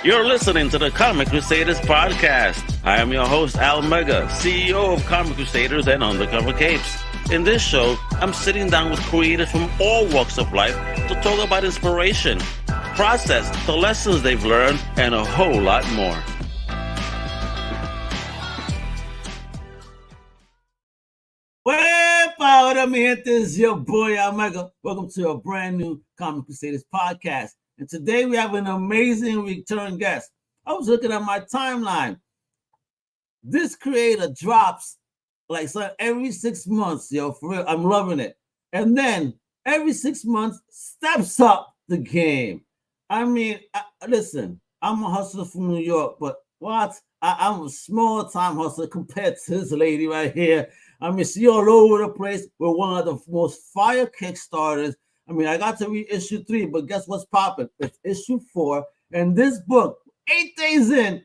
You're listening to the Comic Crusaders podcast. I am your host, Al Mega, CEO of Comic Crusaders and Undercover Capes. In this show, I'm sitting down with creators from all walks of life to talk about inspiration, process, the lessons they've learned, and a whole lot more. Hola, mi gente, this is your boy Al Mega. Welcome to a brand new Comic Crusaders podcast. And today we have an amazing return guest. I was looking at my timeline. This creator drops like every 6 months, yo, for real. I'm loving it. And then every 6 months steps up the game. I mean, listen, I'm a hustler from New York, but what? I'm a small time hustler compared to this lady right here. I mean, she all over the place. We're one of the most fire Kickstarters. I mean, I got to read issue 3, but guess what's popping? It's issue 4. And this book, 8 days in,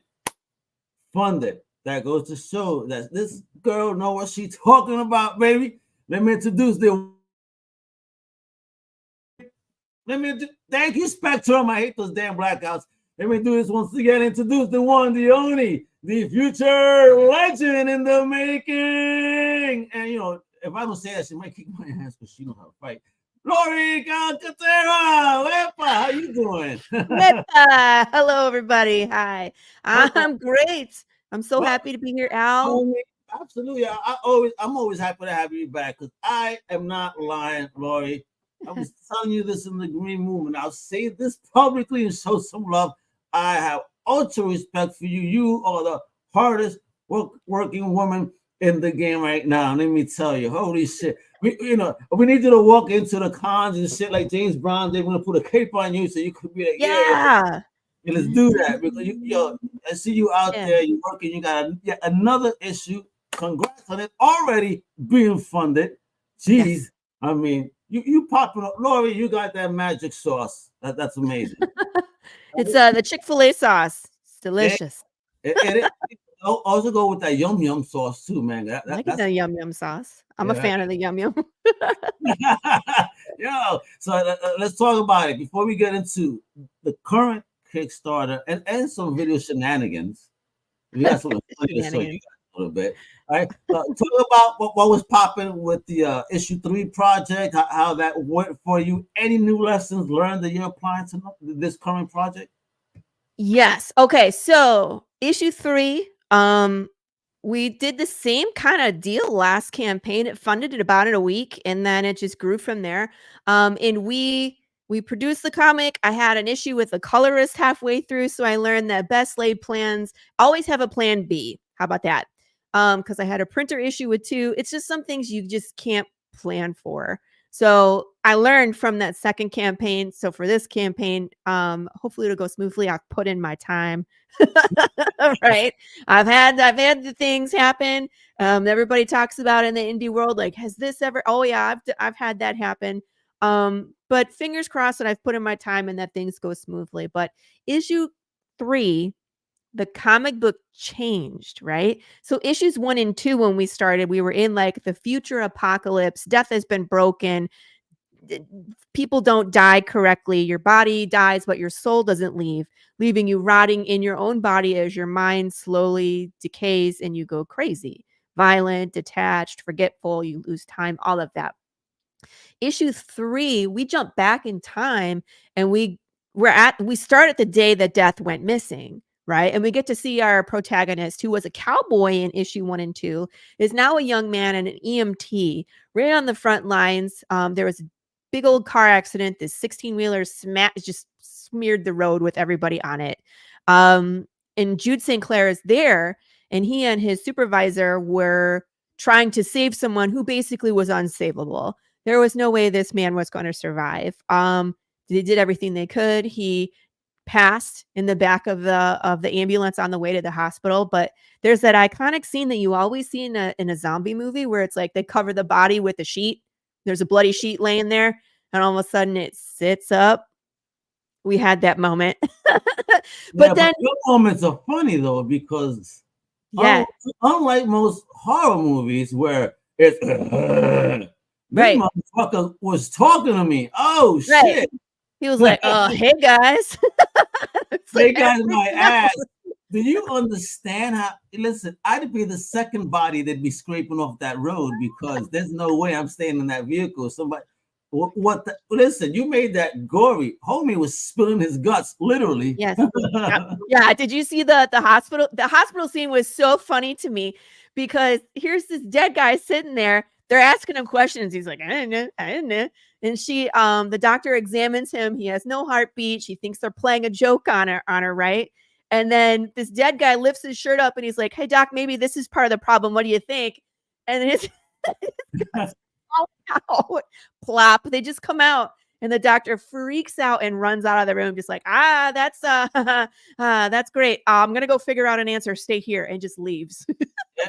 funded. That goes to show that this girl knows what she's talking about, baby. Let me introduce the... Thank you, Spectrum. I hate those damn blackouts. Let me do this once again. Introduce the one, the only, the future legend in the making. And, you know, if I don't say that, she might kick my ass because she knows how to fight. Laurie Calcaterra, Wepa, how you doing? Wepa. Hello, everybody. Hi. I'm great. I'm so happy to be here, Al. Absolutely. I'm always happy to have you back because I am not lying, Laurie. I was telling you this in the Green Movement. I'll say this publicly and show some love. I have ultra respect for you. You are the hardest working woman in the game right now. Let me tell you, holy shit. We need you to walk into the cons and shit like James Brown. They're gonna put a cape on you so you could be like, yeah. Let's do that because I see you out there. You're working. You got another issue. Congrats on it already being funded. Jeez, yes. I mean, you popping up, Laurie. You got that magic sauce. That's amazing. It's the Chick-fil-A sauce. It's delicious. It also go with that yum yum sauce too, man. I like the yum yum sauce. I'm a fan of the yum yum. So let's talk about it before we get into the current Kickstarter and some video shenanigans. We got something funny to show you guys a little bit. All right, talk about what was popping with the issue 3 project. How that went for you. Any new lessons learned that you're applying to this current project? Yes. Okay. So issue 3. We did the same kind of deal last campaign. It funded it about in a week, and then it just grew from there. And we produced the comic. I had an issue with the colorist halfway through, so I learned that best laid plans always have a plan B. How about that? Because I had a printer issue with 2. It's just some things you just can't plan for. So I learned from that second campaign. So for this campaign, hopefully it'll go smoothly. I've put in my time. Right. I've had the things happen. Everybody talks about in the indie world, like, has this ever? Oh yeah, I've had that happen. But fingers crossed that I've put in my time and that things go smoothly. But issue 3, the comic book changed, right? So issues 1 and 2, when we started, we were in like the future apocalypse. Death has been broken. People don't die correctly. Your body dies, but your soul doesn't leave, leaving you rotting in your own body as your mind slowly decays and you go crazy, violent, detached, forgetful, you lose time, all of that. Issue 3, we jump back in time and we start at the day that Death went missing. Right. And we get to see our protagonist, who was a cowboy in issue 1 and 2, is now a young man and an EMT right on the front lines. There was a big old car accident. This 16-wheeler just smeared the road with everybody on it. And Jude St. Clair is there, and he and his supervisor were trying to save someone who basically was unsavable. There was no way this man was going to survive. They did everything they could. He passed in the back of the ambulance on the way to the hospital, but there's that iconic scene that you always see in a zombie movie where it's like they cover the body with a sheet. There's a bloody sheet laying there, and all of a sudden it sits up. We had that moment. But then your moments are funny though, because unlike most horror movies where it's this motherfucker was talking to me. Oh shit. He was like, "Oh, hey guys." Snake eyes my ass. Do you understand how? Listen, I'd be the second body that'd be scraping off that road because there's no way I'm staying in that vehicle. Somebody, what? Listen, you made that gory. Homie was spilling his guts, literally. Yes. Yeah. Did you see the hospital? The hospital scene was so funny to me because here's this dead guy sitting there. They're asking him questions. He's like, I don't know. And the doctor examines him. He has no heartbeat. She thinks they're playing a joke on her, right? And then this dead guy lifts his shirt up and he's like, hey, doc, maybe this is part of the problem. What do you think? And his guts out, plop. They just come out. And the doctor freaks out and runs out of the room, just like, that's great. I'm gonna go figure out an answer. Stay here, and just leaves.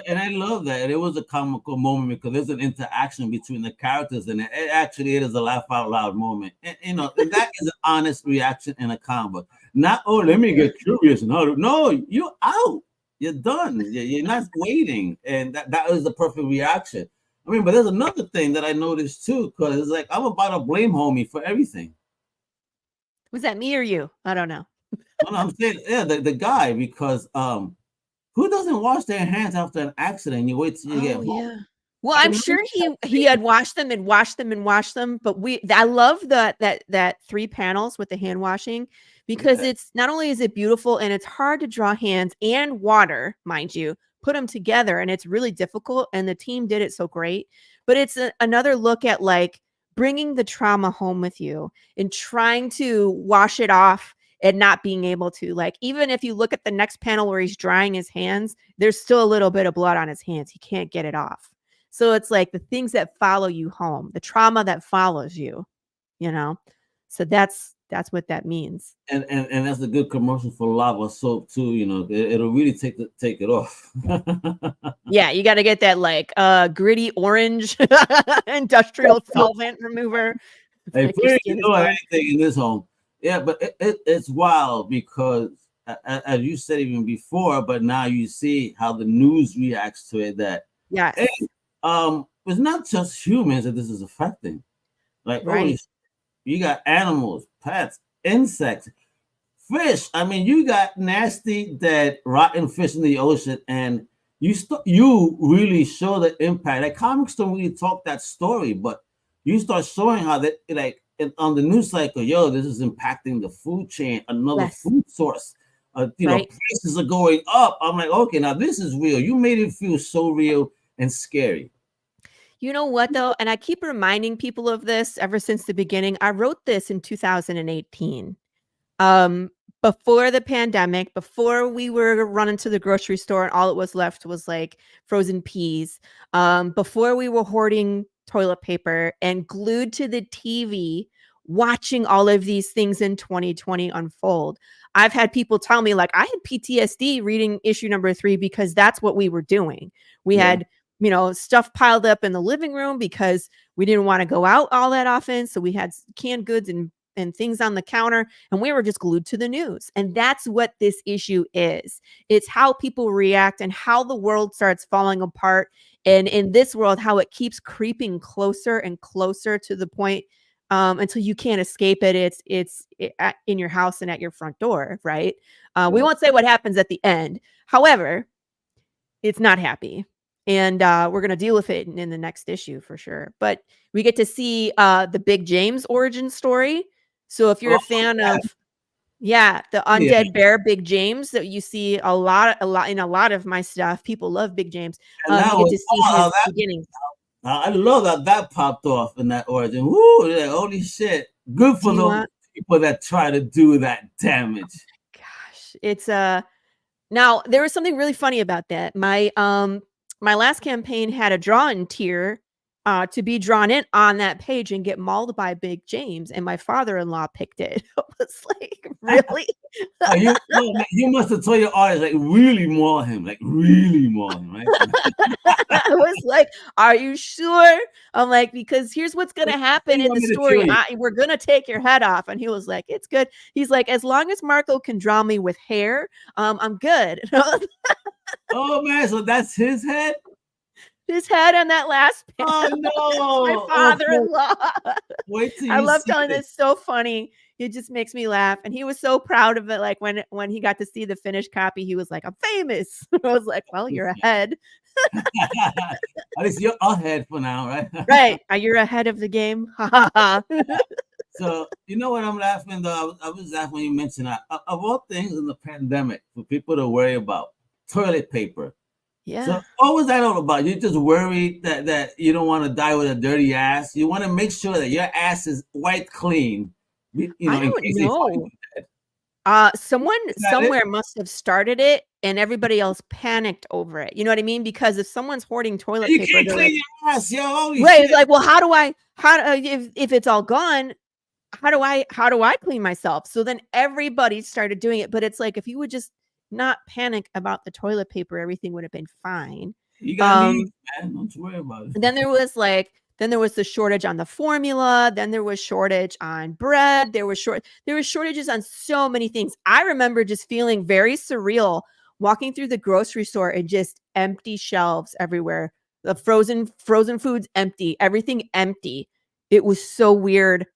And I love that. It was a comical moment because there's an interaction between the characters, and it actually is a laugh out loud moment. And and that is an honest reaction in a comic. Not, oh, let me get curious and how. No, you're out. You're done. You're not waiting, and that is the perfect reaction. I mean, but there's another thing that I noticed too, because it's like I'm about to blame homie for everything. Was that me or you? I don't know. No, I'm saying, yeah, the guy, because who doesn't wash their hands after an accident? You wait till you get home. Yeah. Well, I'm sure he had washed them and washed them and washed them, but I love that 3 panels with the hand washing because it's not only is it beautiful and it's hard to draw hands and water, mind you, put them together, and it's really difficult, and the team did it so great. But it's another look at like bringing the trauma home with you and trying to wash it off and not being able to. Like, even if you look at the next panel where he's drying his hands, there's still a little bit of blood on his hands. He can't get it off. So it's like the things that follow you home, the trauma that follows you, so that's what that means. And that's a good commercial for lava soap too. It'll really take it off. Yeah, you got to get that like gritty orange industrial solvent remover. Hey, please do anything in this home. Yeah, but it's wild because as you said even before, but now you see how the news reacts to it. That hey, it's not just humans that this is affecting. Like, right. You got animals, pets, insects, fish. I mean, you got nasty, dead, rotten fish in the ocean, and you really show the impact. Like, comics don't really talk that story, but you start showing how that, like, on the news cycle, this is impacting the food chain, another food source. Prices are going up. I'm like, okay, now this is real. You made it feel so real and scary. You know what, though? And I keep reminding people of this ever since the beginning. I wrote this in 2018. Before the pandemic, before we were running to the grocery store and all it was left was like frozen peas, before we were hoarding toilet paper and glued to the TV, watching all of these things in 2020 unfold. I've had people tell me, like, I had PTSD reading issue number 3 because that's what we were doing. We had stuff piled up in the living room because we didn't want to go out all that often. So we had canned goods and things on the counter, and we were just glued to the news. And that's what this issue is. It's how people react and how the world starts falling apart. And in this world, how it keeps creeping closer and closer to the point until you can't escape it. It's in your house and at your front door, right? We won't say what happens at the end. However, it's not happy. And we're going to deal with it in the next issue for sure. But we get to see the Big James origin story. So if you're a fan of, the undead bear, Big James, that you see a lot in a lot of my stuff. People love Big James. You get to see his beginnings. I love that popped off in that origin. Woo! Like, holy shit! Good for those people that try to do that damage. Oh gosh, it's Now there was something really funny about that. My last campaign had a draw-in tier to be drawn in on that page and get mauled by Big James, and my father-in-law picked it. I was like, really? You must have told your artist, like, really maul him, right? I was like, are you sure? I'm like, because here's what's going to happen in the story. We're going to take your head off. And he was like, it's good. He's like, as long as Marco can draw me with hair, I'm good. Oh, man, so that's his head? his head on that last Oh panel. no! My father-in-law. Wait till I you love see telling it. this. So funny. It just makes me laugh. And he was so proud of it. Like when he got to see the finished copy, he was like, "I'm famous." I was like, "Well, you're ahead." At least you're ahead for now, right? Right. You're ahead of the game. Ha ha ha. So you know what I'm laughing though? I was laughing when you mentioned that. Of all things in the pandemic for people to worry about, toilet paper. Yeah. So what was that all about? You're just worried that you don't want to die with a dirty ass. You want to make sure that your ass is white clean. You know, I in don't case they find know. you. Someone Is that it? somewhere must have started it and everybody else panicked over it. You know what I mean? Because if someone's hoarding toilet You paper, can't they're clean like, your ass, yo. Holy right, shit. it's like, well, if it's all gone, how do I clean myself? So then everybody started doing it. But it's like, if you would just not panic about the toilet paper, everything would have been fine. You got needs, man. Don't you worry about it. Then there was the shortage on the formula. Then there was shortage on bread. There was shortages on so many things. I remember just feeling very surreal walking through the grocery store and just empty shelves everywhere. The frozen foods empty, everything empty. It was so weird.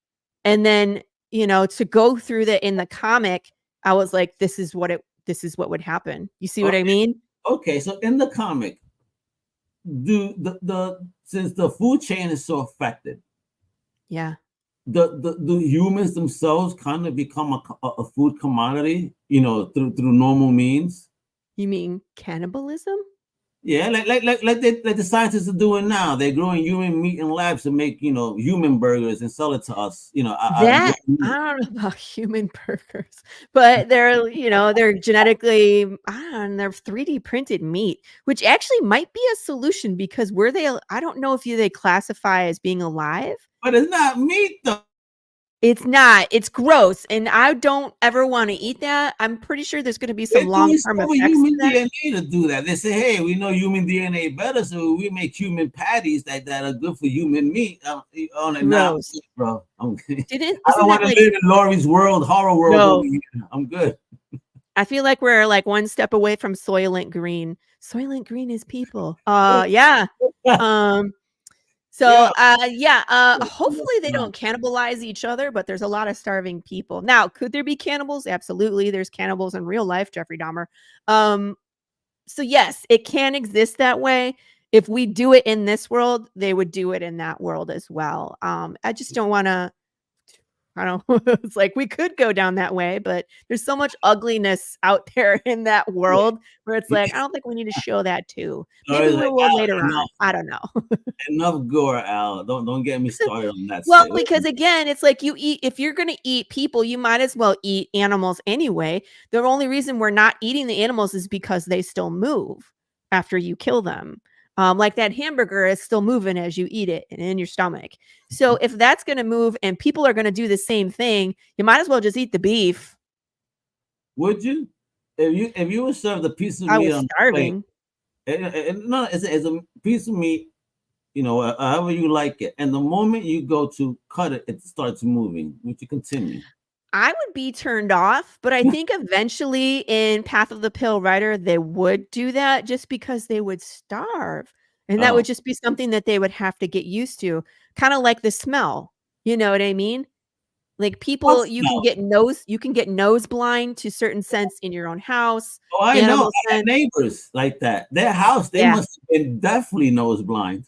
And then, to go through that in the comic, I was like, this is what would happen. You see what I mean? Okay, so in the comic, do since the food chain is so affected, Yeah. do humans themselves kind of become a food commodity, through normal means? You mean cannibalism? Yeah, like the scientists are doing now. They're growing human meat in labs to make human burgers and sell it to us. That I don't know about human burgers, but they're genetically, they're 3D printed meat, which actually might be a solution because I don't know if they classify as being alive. But it's not meat though. It's not. It's gross, and I don't ever want to eat that. I'm pretty sure there's going to be some long-term effects human to that. DNA to do that. They say, hey, we know human DNA better, so we make human patties that are good for human meat. Gross. Bro, I'm good. I Isn't don't want that to like live in Laurie's world, horror world No. over here. I'm good. I feel like we're like one step away from Soylent Green. Soylent Green is people. Yeah. So, hopefully they don't cannibalize each other, but there's a lot of starving people. Now, could there be cannibals? Absolutely. There's cannibals in real life, Jeffrey Dahmer. So yes, it can exist that way. If we do it in this world, they would do it in that world as well. I just don't want to, I don't it's like we could go down that way, but there's so much ugliness out there in that world where it's like, I don't think we need to show that too. Maybe we will later on. I don't know. Enough gore, Al. Don't get me started on that. Well, because again, it's like if you're going to eat people, you might as well eat animals anyway. The only reason we're not eating the animals is because they still move after you kill them. Like that hamburger is still moving as you eat it and in your stomach. So if that's going to move and people are going to do the same thing, you might as well just eat the beef. Would you? If you were served a piece of meat, I was starving. It's a piece of meat, however you like it. And the moment you go to cut it, it starts moving. Would you continue? I would be turned off, but I think eventually in Path of the Pale Rider, they would do that just because they would starve. And that would just be something that they would have to get used to. Kind of like the smell. You know what I mean? Like people, you can get nose blind to certain scents in your own house. Oh, I know. I had neighbors like that. Their house, they must have been definitely nose blind.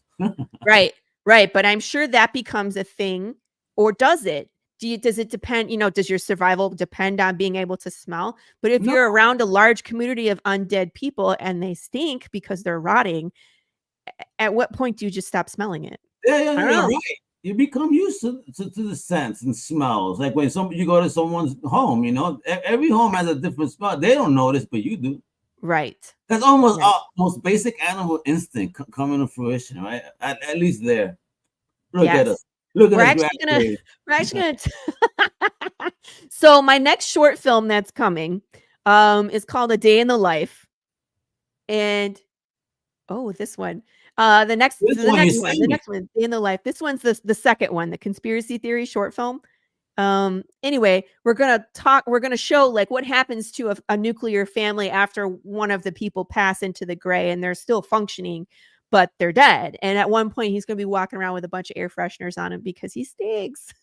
Right. But I'm sure that becomes a thing. Or does it? Does it depend? Does your survival depend on being able to smell? But if you're around a large community of undead people and they stink because they're rotting, at what point do you just stop smelling it? Yeah, right. You become used to the scents and smells. Like when you go to someone's home, every home has a different smell. They don't notice, but you do. Right. That's almost most basic animal instinct coming to fruition, right? At least there. Look at us. We're actually gonna So my next short film that's coming is called A Day in the Life. And this one. The next one, Day in the Life. This one's the second one, the conspiracy theory short film. Anyway, we're gonna show like what happens to a nuclear family after one of the people pass into the gray and they're still functioning, but they're dead. And at one point, he's going to be walking around with a bunch of air fresheners on him because he stinks.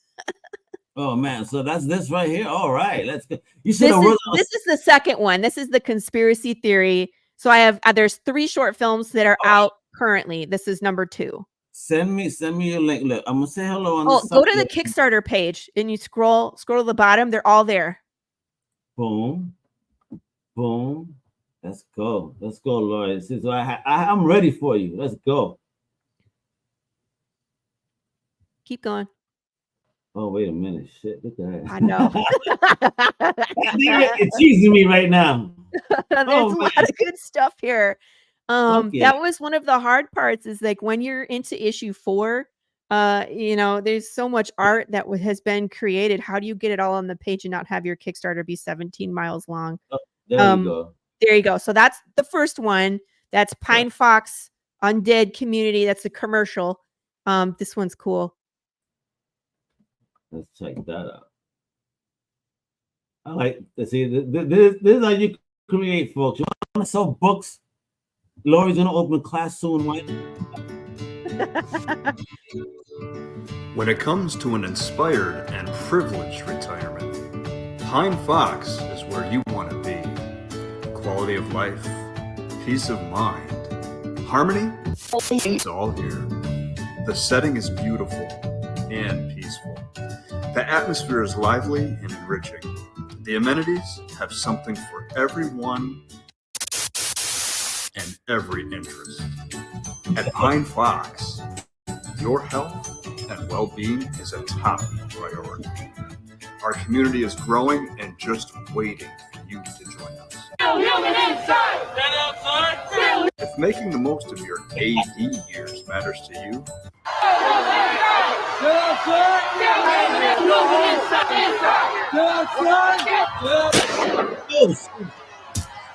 Oh man, so that's this right here. All right, let's go. You This should have. is the second one. This is the conspiracy theory. So I have there's 3 short films that are out currently. This is number 2. Send me your link. Look, I'm gonna say hello on. Oh, go to the Kickstarter page and you scroll to the bottom. They're all there. Boom, boom. Let's go, Laurie. This is what I'm ready for you. Let's go. Keep going. Oh, wait a minute. Shit, look at that. I know. You're teasing me right now. There's a lot of good stuff here. Okay. That was one of the hard parts is like when you're into issue 4, there's so much art that has been created. How do you get it all on the page and not have your Kickstarter be 17 miles long? Oh, there you go. There you go. So that's the first one. That's Pine Fox Undead Community. That's a commercial. This one's cool. Let's check that out. I like to see this is how you create, folks. You want to sell books? Laurie's gonna open class soon, right? When it comes to an inspired and privileged retirement, Pine Fox is where you want to be. Quality of life, peace of mind, harmony, it's all here. The setting is beautiful and peaceful. The atmosphere is lively and enriching. The amenities have something for everyone and every interest. At Pine Fox, your health and well-being is a top priority. Our community is growing and just waiting for you to join us. If making the most of your AD years matters to you,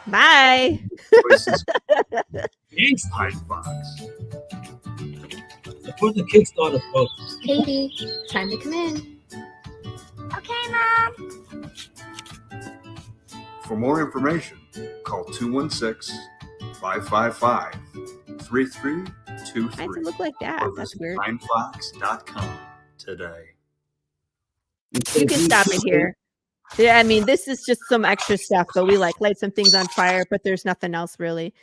Bye. Thanks, Pine Fox. Support the Kickstarter, folks. Katie, time to come in. Okay, Mom. For more information, call 216-555-3323 Why does it look like that? or That's visit weird. pinefox.com today. You can stop it here. Yeah, I mean, this is just some extra stuff, but we light some things on fire, but there's nothing else really.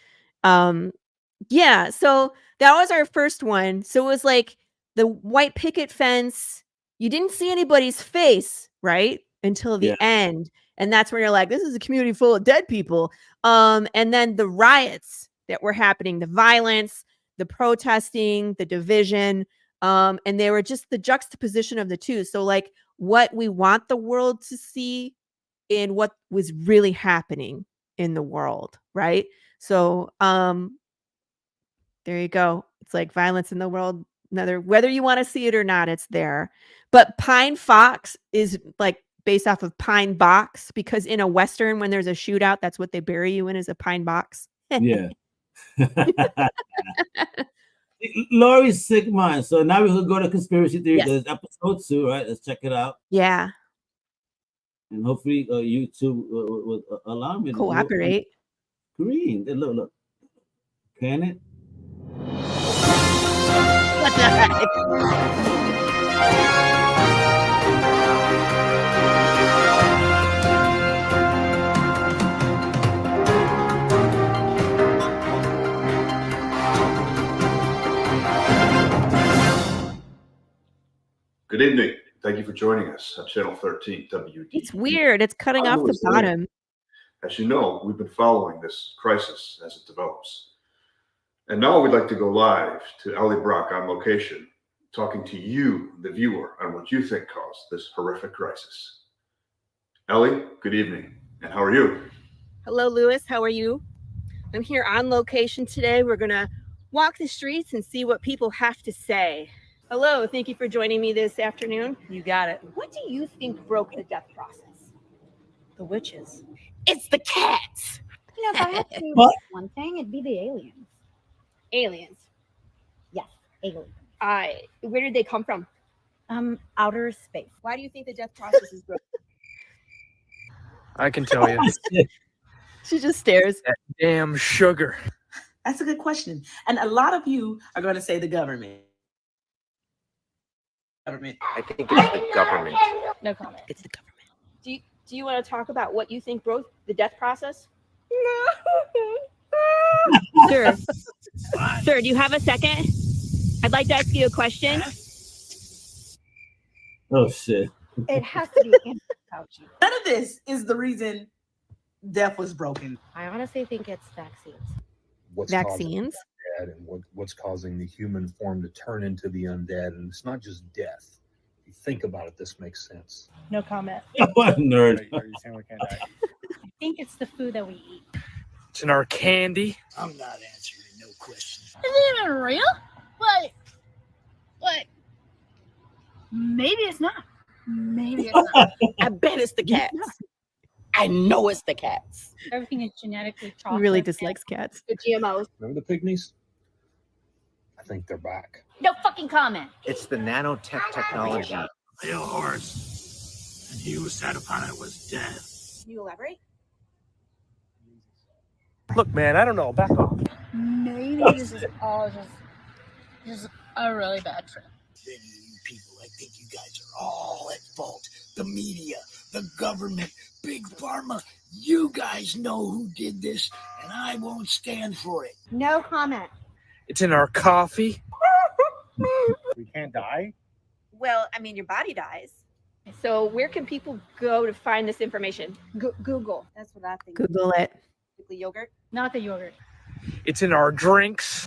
Yeah, so that was our first one. So it was like the white picket fence. You didn't see anybody's face, right? Until the end. And that's when you're like, this is a community full of dead people. And then the riots that were happening, the violence, the protesting, the division, and they were just the juxtaposition of the two. So like what we want the world to see and what was really happening in the world, right? So there you go. It's like violence in the world. Whether you want to see it or not, it's there. But Pine Fox is like based off of pine box, because in a Western, when there's a shootout, that's what they bury you in, is a pine box. Yeah. Laurie's sick mind. So now we can go to conspiracy theory. There's episode 2, right? Let's check it out. Yeah. And hopefully YouTube will allow me to cooperate. Green. Look. Can it? What the heck? Good evening. Thank you for joining us on Channel 13 WD. It's weird. It's cutting off the bottom. As you know, we've been following this crisis as it develops. And now we'd like to go live to Ellie Brock on location, talking to you, the viewer, on what you think caused this horrific crisis. Ellie, good evening. And how are you? Hello, Lewis. How are you? I'm here on location today. We're going to walk the streets and see what people have to say. Hello. Thank you for joining me this afternoon. You got it. What do you think broke the death process? The witches. It's the cats. You know, if I had to choose one thing, it'd be the aliens. Aliens. Yes, aliens. Where did they come from? Outer space. Why do you think the death process is broken? I can tell you. She just stares. That damn sugar. That's a good question. And a lot of you are going to say the government. I think it's the government. No comment. It's the government. Do you want to talk about what you think broke the death process? Sir. Sir, do you have a second? I'd like to ask you a question. Oh shit. It has to be Fauci. None of this is the reason death was broken. I honestly think it's vaccines. What's Vaccines. causing the undead and what's causing the human form to turn into the undead, and it's not just death. If you think about it, this makes sense. No comment. What a nerd. Are you saying we can't die? I think it's the food that we eat. It's in our candy. I'm not answering no questions. Is it even real? What? Maybe it's not. Maybe it's not. I bet it's the cats. I know it's the cats. Everything is genetically He chocolate. really dislikes cats. The GMOs. Remember the pygmies? I think they're back. No fucking comment. It's the nanotech technology. A horse, and he who sat upon it was death. Can you elaborate? Look, man, I don't know. Back off. Maybe this is all just a really bad trip. Then you people, I think you guys are all at fault. The media, the government, Big Pharma. You guys know who did this, and I won't stand for it. No comment. It's in our coffee. We can't die. Well, I mean, your body dies. So where can people go to find this information? Google. That's what I think. Google it. The yogurt? Not the yogurt. It's in our drinks.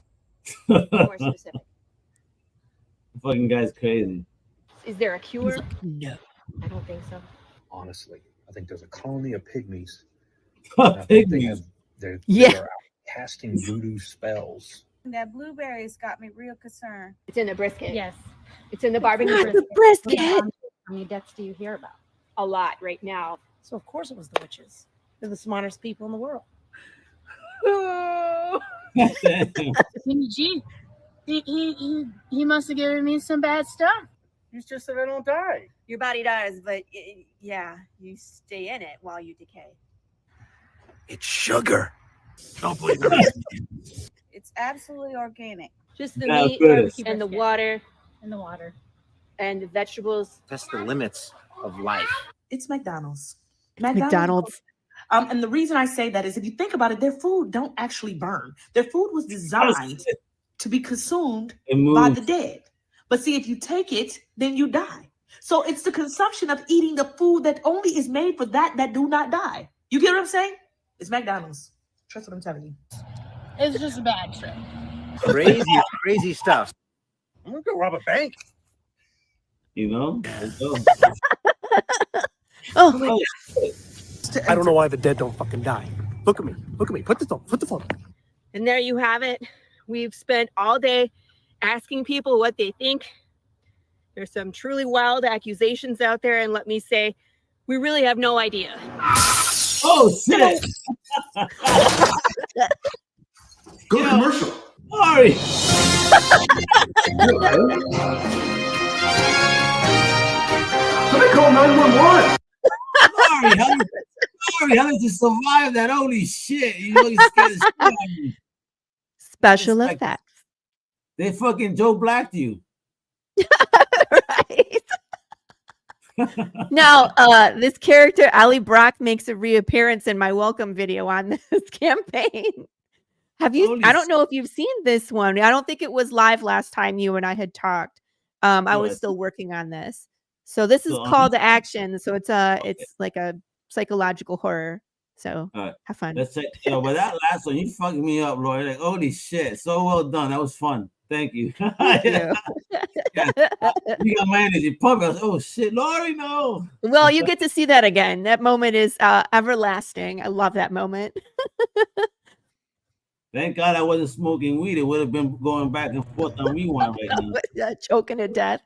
More specific. Fucking guy's crazy. Is there a cure? No. I don't think so. Honestly, I think there's a colony of pygmies. And I think they have, they're out casting voodoo spells. That blueberries got me real concerned. It's in the brisket. Yes. It's in the barbecue The brisket. How many deaths do you hear about? A lot right now. So of course it was the witches. They're the smartest people in the world. Gee, he must have given me some bad stuff. It's just that I don't die. Your body dies, but yeah, you stay in it while you decay. It's sugar. Don't believe everything. It's absolutely organic. Just the That's meat good. and the water In the water. and the vegetables. That's the limits of life. It's McDonald's. McDonald's. And the reason I say that is if you think about it, their food don't actually burn. Their food was designed to be consumed by the dead. But see, if you take it, then you die. So it's the consumption of eating the food that only is made for that do not die. You get what I'm saying? It's McDonald's. Trust what I'm telling you. It's just a bad trip. Crazy stuff. I'm gonna go rob a bank. You know? Oh, I don't know why the dead don't fucking die. Look at me. Look at me. Put the phone. and there you have it. We've spent all day asking people what they think. There's some truly wild accusations out there, and let me say, we really have no idea. Oh shit! Go commercial. Sorry. Somebody call 911. Sorry, how did you survive that? Holy shit! You know you scared the shit out of me. Special It's like- effects. They fucking Joe Blacked you. Right. Now, this character, Ali Brock, makes a reappearance in my welcome video on this campaign. Have you? Holy I don't know if you've seen this one. I don't think it was live last time you and I had talked. I No, was it's- still working on this. So this is So, call to action. So it's like a psychological horror. So All right. have fun. Let's check. Yo, but that last one, you fucked me up, Laurie. Like, holy shit. So well done. That was fun. Thank you. Thank you. You got my energy pumping. I was, oh shit, Laurie, no. Well, you get to see that again. That moment is everlasting. I love that moment. Thank God I wasn't smoking weed. It would have been going back and forth on rewind right now. Choking to death.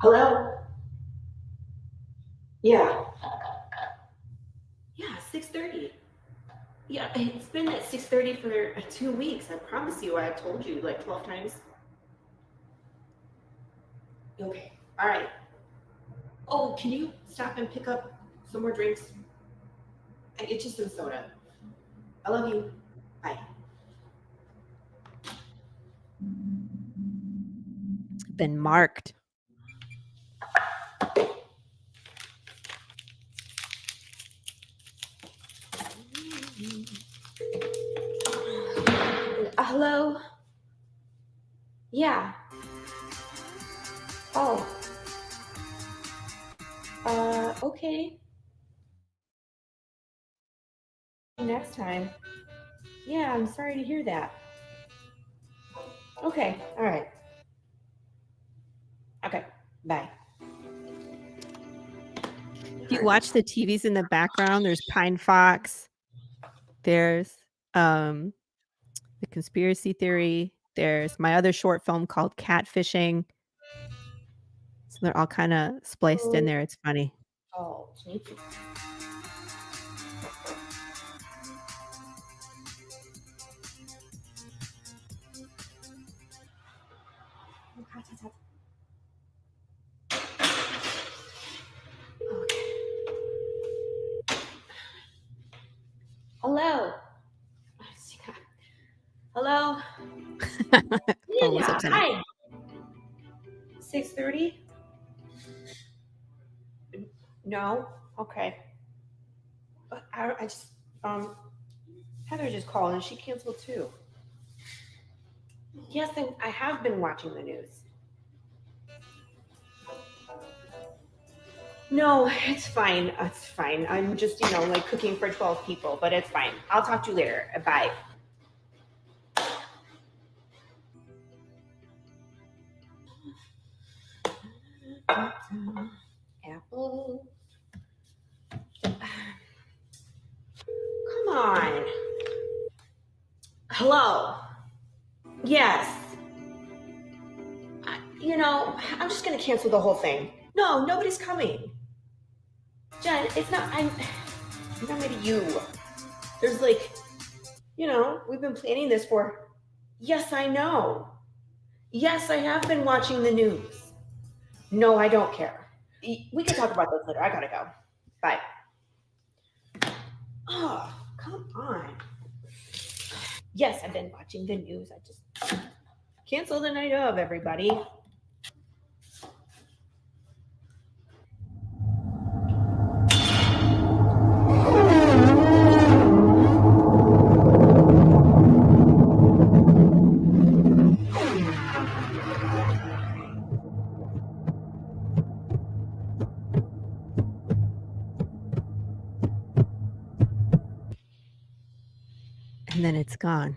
Hello? Yeah. Yeah, 6:30. Yeah, it's been at 6:30 for 2 weeks. I promise you, I told you like 12 times. Okay, all right. Oh, can you stop and pick up some more drinks? I get you some soda. I love you. Bye. Been marked. Hello? Yeah. Oh. Okay. Next time. Yeah, I'm sorry to hear that. Okay, all right. Okay, bye. If you watch the TVs in the background, there's Pine Fox, there's the conspiracy theory, there's my other short film called Catfishing. So they're all kind of spliced in there. It's funny. Oh, hello. Hello. Yeah, hi. 6:30? No. Okay. I just Heather just called and she canceled too. Yes, I have been watching the news. No, it's fine. It's fine. I'm just, like cooking for 12 people, but it's fine. I'll talk to you later. Bye. Apple. Come on. Hello. Yes. I'm just going to cancel the whole thing. No, nobody's coming. Jen, it's not, I'm not maybe you. There's we've been planning this for, yes, I know. Yes, I have been watching the news. No, I don't care. We can talk about this later. I gotta go. Bye. Oh, come on. Yes, I've been watching the news. I just cancel the night of, everybody. And then it's gone.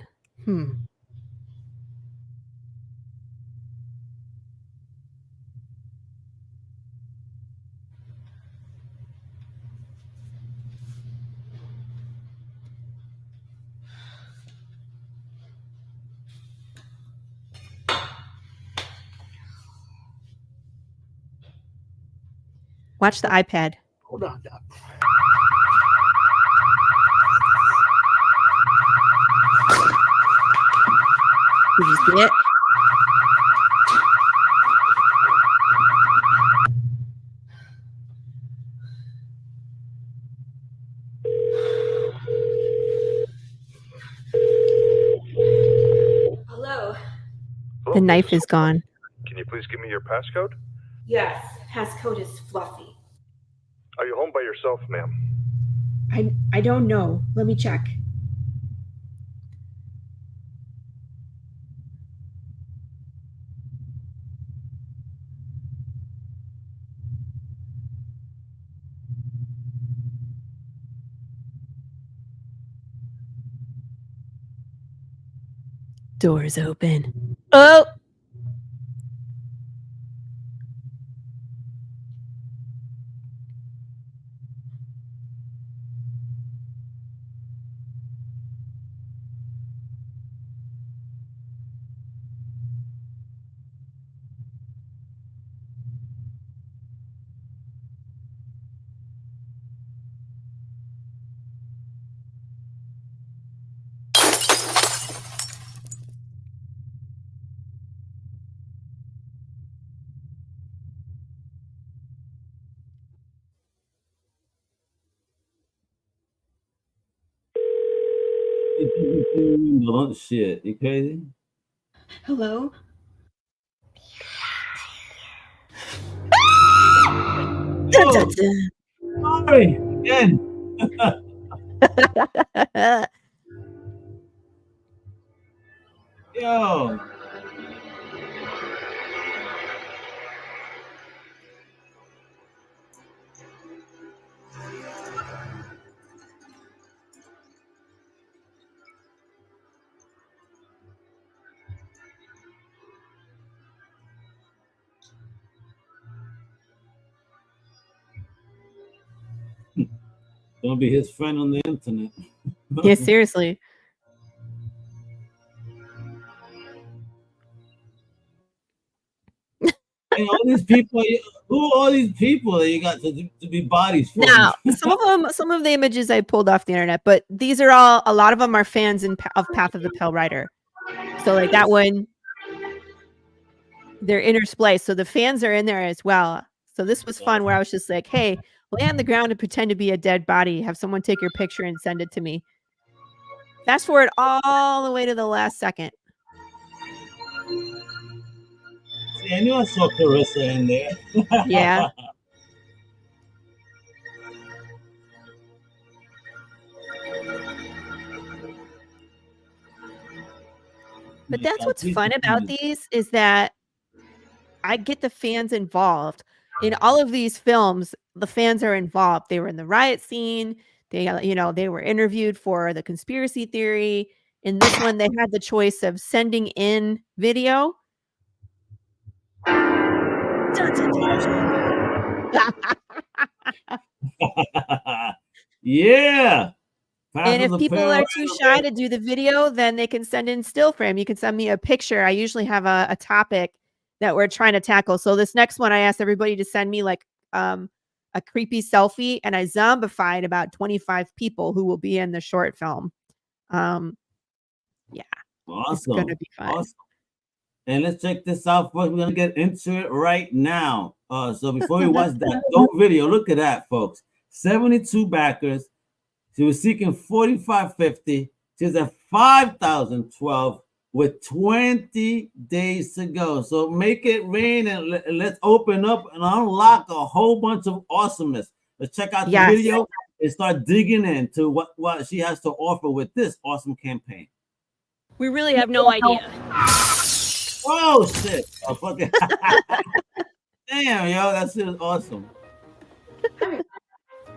Watch the iPad. Hold on, Doc. Did you see it? Hello. The knife is gone. Can you please give me your passcode? Yes, passcode is Fluffy. Are you home by yourself, ma'am? I don't know. Let me check. Doors open. Oh! Hold on, shit. You crazy? Hello? Yo, sorry again. Yo. Don't be his friend on the internet. Yeah, seriously. And all these people, who are all these people that you got to be bodies for? Now, some of the images I pulled off the internet, but these are all, a lot of them are fans of Path of the Pale Rider. So like that one, they're interspliced. So the fans are in there as well. So this was fun where I was just like, hey, lay on the ground and pretend to be a dead body. Have someone take your picture and send it to me. Fast forward all the way to the last second. See, I knew I saw Carissa in there. Yeah. But that's what's fun about these is that I get the fans involved. In all of these films, the fans are involved. They were in the riot scene. They, they were interviewed for the conspiracy theory. In this one, they had the choice of sending in video. Yeah. And if people are too shy to do the video, then they can send in still frame. You can send me a picture. I usually have a topic that we're trying to tackle. So this next one, I asked everybody to send me like a creepy selfie, and I zombified about 25 people who will be in the short film. Yeah. Awesome. It's going to be fun. Awesome. And let's check this out, folks. We're going to get into it right now. So before we watch that dope video, look at that, folks. 72 backers. She was seeking $45.50. She's at $5,012 with 20 days to go. So make it rain and let's open up and unlock a whole bunch of awesomeness. Let's check out the video and start digging into what she has to offer with this awesome campaign. We really have no idea. Oh, shit. Oh, fuck it. Damn, yo, that shit is awesome.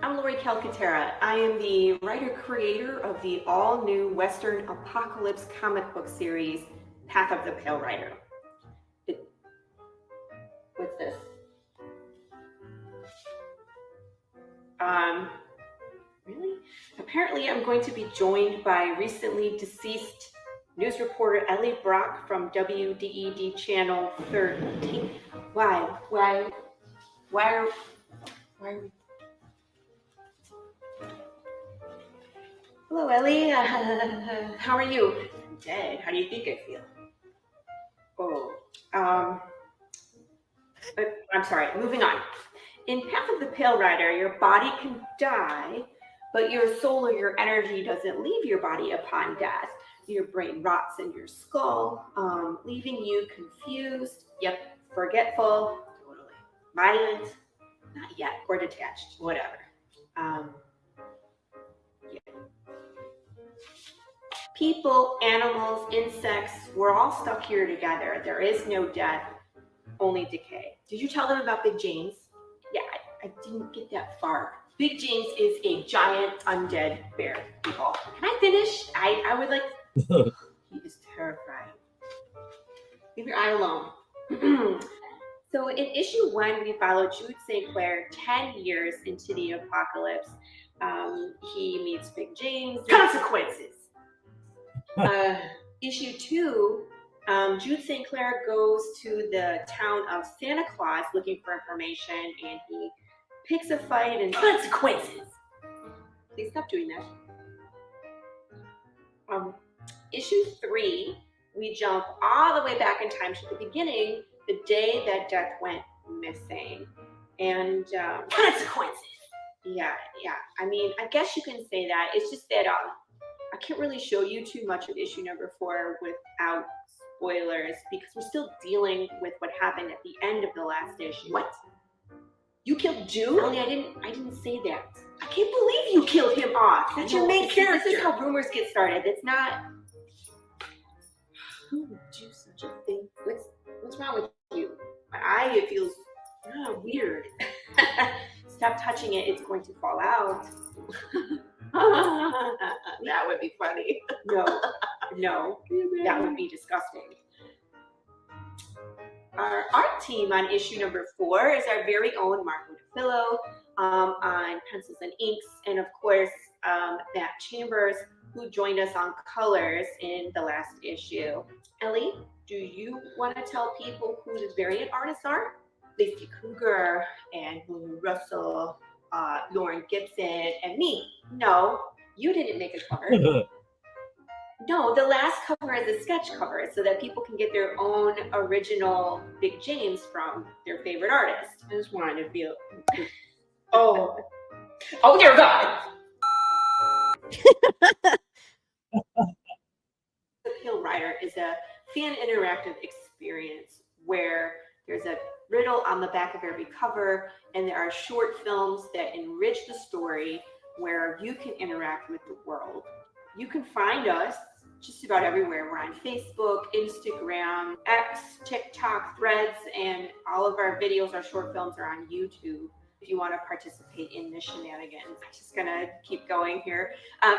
I'm Laurie Calcaterra. I am the writer-creator of the all-new Western apocalypse comic book series, Path of the Pale Rider. What's this? Really? Apparently, I'm going to be joined by recently deceased news reporter Ellie Brock from WDED Channel 13. Why are we? Hello, Ellie. How are you? I'm dead. How do you think I feel? Oh, I'm sorry. Moving on. In Path of the Pale Rider, your body can die, but your soul or your energy doesn't leave your body upon death. Your brain rots in your skull, leaving you confused, forgetful, totally, violent, not yet, or detached, whatever. People, animals, insects, we're all stuck here together. There is no death, only decay. Did you tell them about Big James? Yeah, I didn't get that far. Big James is a giant undead bear, people. Can I finish? I would like... He is terrifying. Leave your eye alone. So in issue 1, we follow Jude St. Clair 10 years into the apocalypse. He meets Big James. Consequences! Issue 2, Jude St. Clair goes to the town of Santa Claus looking for information, and he picks a fight and consequences. Please stop doing that. Issue 3, we jump all the way back in time to the beginning, the day that Death went missing, and consequences. Yeah. I mean, I guess you can say that. It's just that a can't really show you too much of issue number 4 without spoilers because we're still dealing with what happened at the end of the last issue. What? You killed Jude? Ellie, I didn't say that. I can't believe you killed him off. That's your main character. This is how rumors get started. It's not. Who would do such a thing? What's wrong with you? My eye, it feels weird. Stop touching it. It's going to fall out. That would be funny. No, that would be disgusting. Our art team on issue number 4 is our very own Marco DeFillo on pencils and inks, and of course Matt Chambers, who joined us on colors in the last issue. Ellie, do you want to tell people who the variant artists are? Lacey Kruger and Lou Russell, Lauren Gibson, and me. No, you didn't make a cover. No, the last cover is a sketch cover so that people can get their own original Big James from their favorite artist. I just wanted to feel. Oh, dear God. The Pill Rider is a fan interactive experience where there's a riddle on the back of every cover, and there are short films that enrich the story where you can interact with the world. You can find us just about everywhere. We're on Facebook, Instagram, X, TikTok, Threads, and all of our videos, our short films are on YouTube if you want to participate in the shenanigans. I'm just gonna keep going here.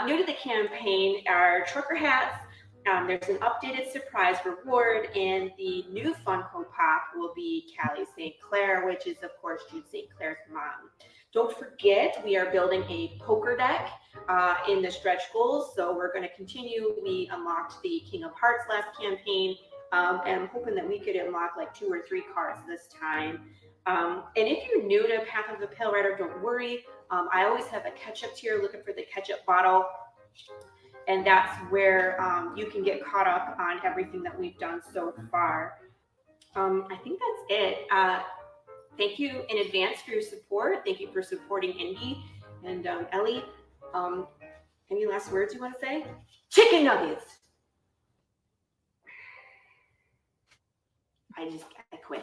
New to the campaign are trucker hats. There's an updated surprise reward, and the new Funko Pop will be Callie St. Clair, which is, of course, Jude St. Clair's mom. Don't forget, we are building a poker deck in the stretch goals, so we're going to continue. We unlocked the King of Hearts last campaign, and I'm hoping that we could unlock like 2 or 3 cards this time. And if you're new to Path of the Pale Rider, don't worry. I always have a catch-up tier looking for the catch-up bottle, and that's where you can get caught up on everything that we've done so far. I think that's it. Thank you in advance for your support. Thank you for supporting indie. And Ellie, any last words you want to say? Chicken nuggets. I quit.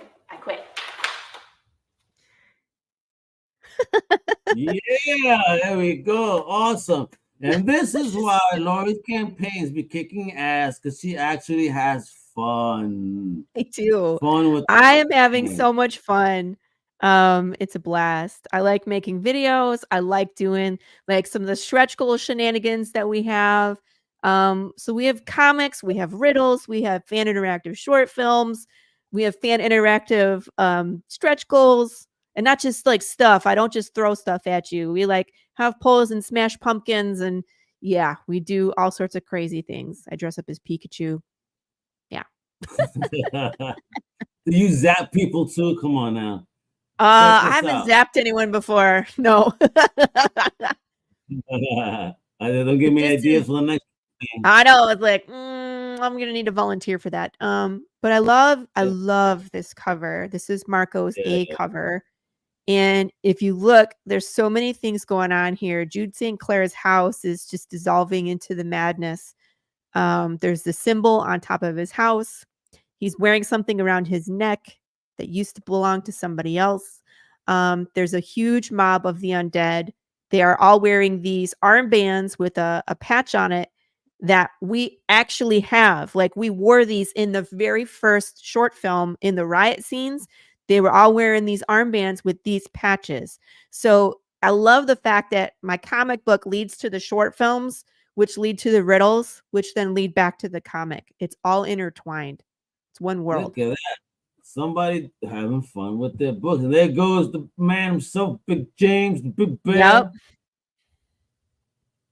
Yeah, there we go. Awesome. And this is why Laurie's campaigns be kicking ass, because she actually has fun. I do. Fun with I am having so much fun. It's a blast. I like making videos. I like doing like some of the stretch goal shenanigans that we have. So we have comics, we have riddles, we have fan interactive short films, we have fan interactive stretch goals, and not just like stuff. I don't just throw stuff at you. We like have polls and smash pumpkins, and yeah, we do all sorts of crazy things. I dress up as Pikachu. Yeah. You zap people too? Come on now. I haven't zapped anyone before. No. Don't give me ideas for the next thing. I know. It's like, I'm gonna need to volunteer for that. But I love this cover. This is Marco's A cover. And if you look, there's so many things going on here. Jude St. Clair's house is just dissolving into the madness. There's the symbol on top of his house. He's wearing something around his neck that used to belong to somebody else. There's a huge mob of the undead. They are all wearing these armbands with a patch on it that we actually have. Like, we wore these in the very first short film in the riot scenes. They were all wearing these armbands with these patches. So I love the fact that my comic book leads to the short films, which lead to the riddles, which then lead back to the comic. It's all intertwined. It's one world. Look at that. Somebody having fun with their books. And there goes the man himself, Big James, the Big Bear.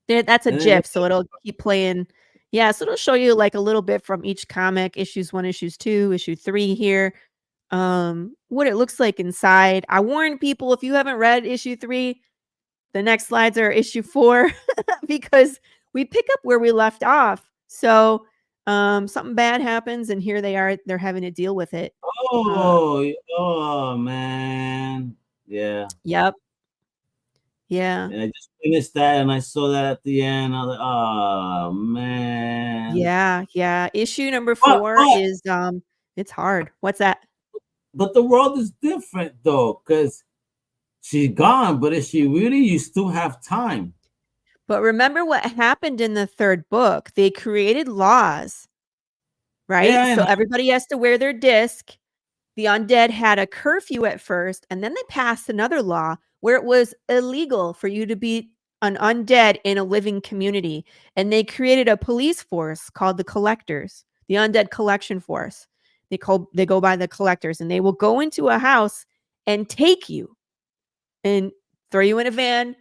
Yep. That's a GIF, so it'll keep playing. Yeah, so it'll show you like a little bit from each comic, issues 1, issues 2, issue 3 here. What it looks like inside. I warn people, if you haven't read issue 3, the next slides are issue 4 because we pick up where we left off. So something bad happens, and here they are. They're having to deal with it. Oh man. Yeah. Yep. Yeah. And I just finished that, and I saw that at the end. I was like, oh man. Yeah. Issue number 4 is it's hard. What's that? But the world is different though, because she's gone, but if she really, you still have time. But remember what happened in the 3rd book. They created laws, right? Yeah, So everybody has to wear their disc. The undead had a curfew at first, and then they passed another law where it was illegal for you to be an undead in a living community. And they created a police force called the Collectors, the Undead Collection Force. They go by the Collectors, and they will go into a house and take you and throw you in a van,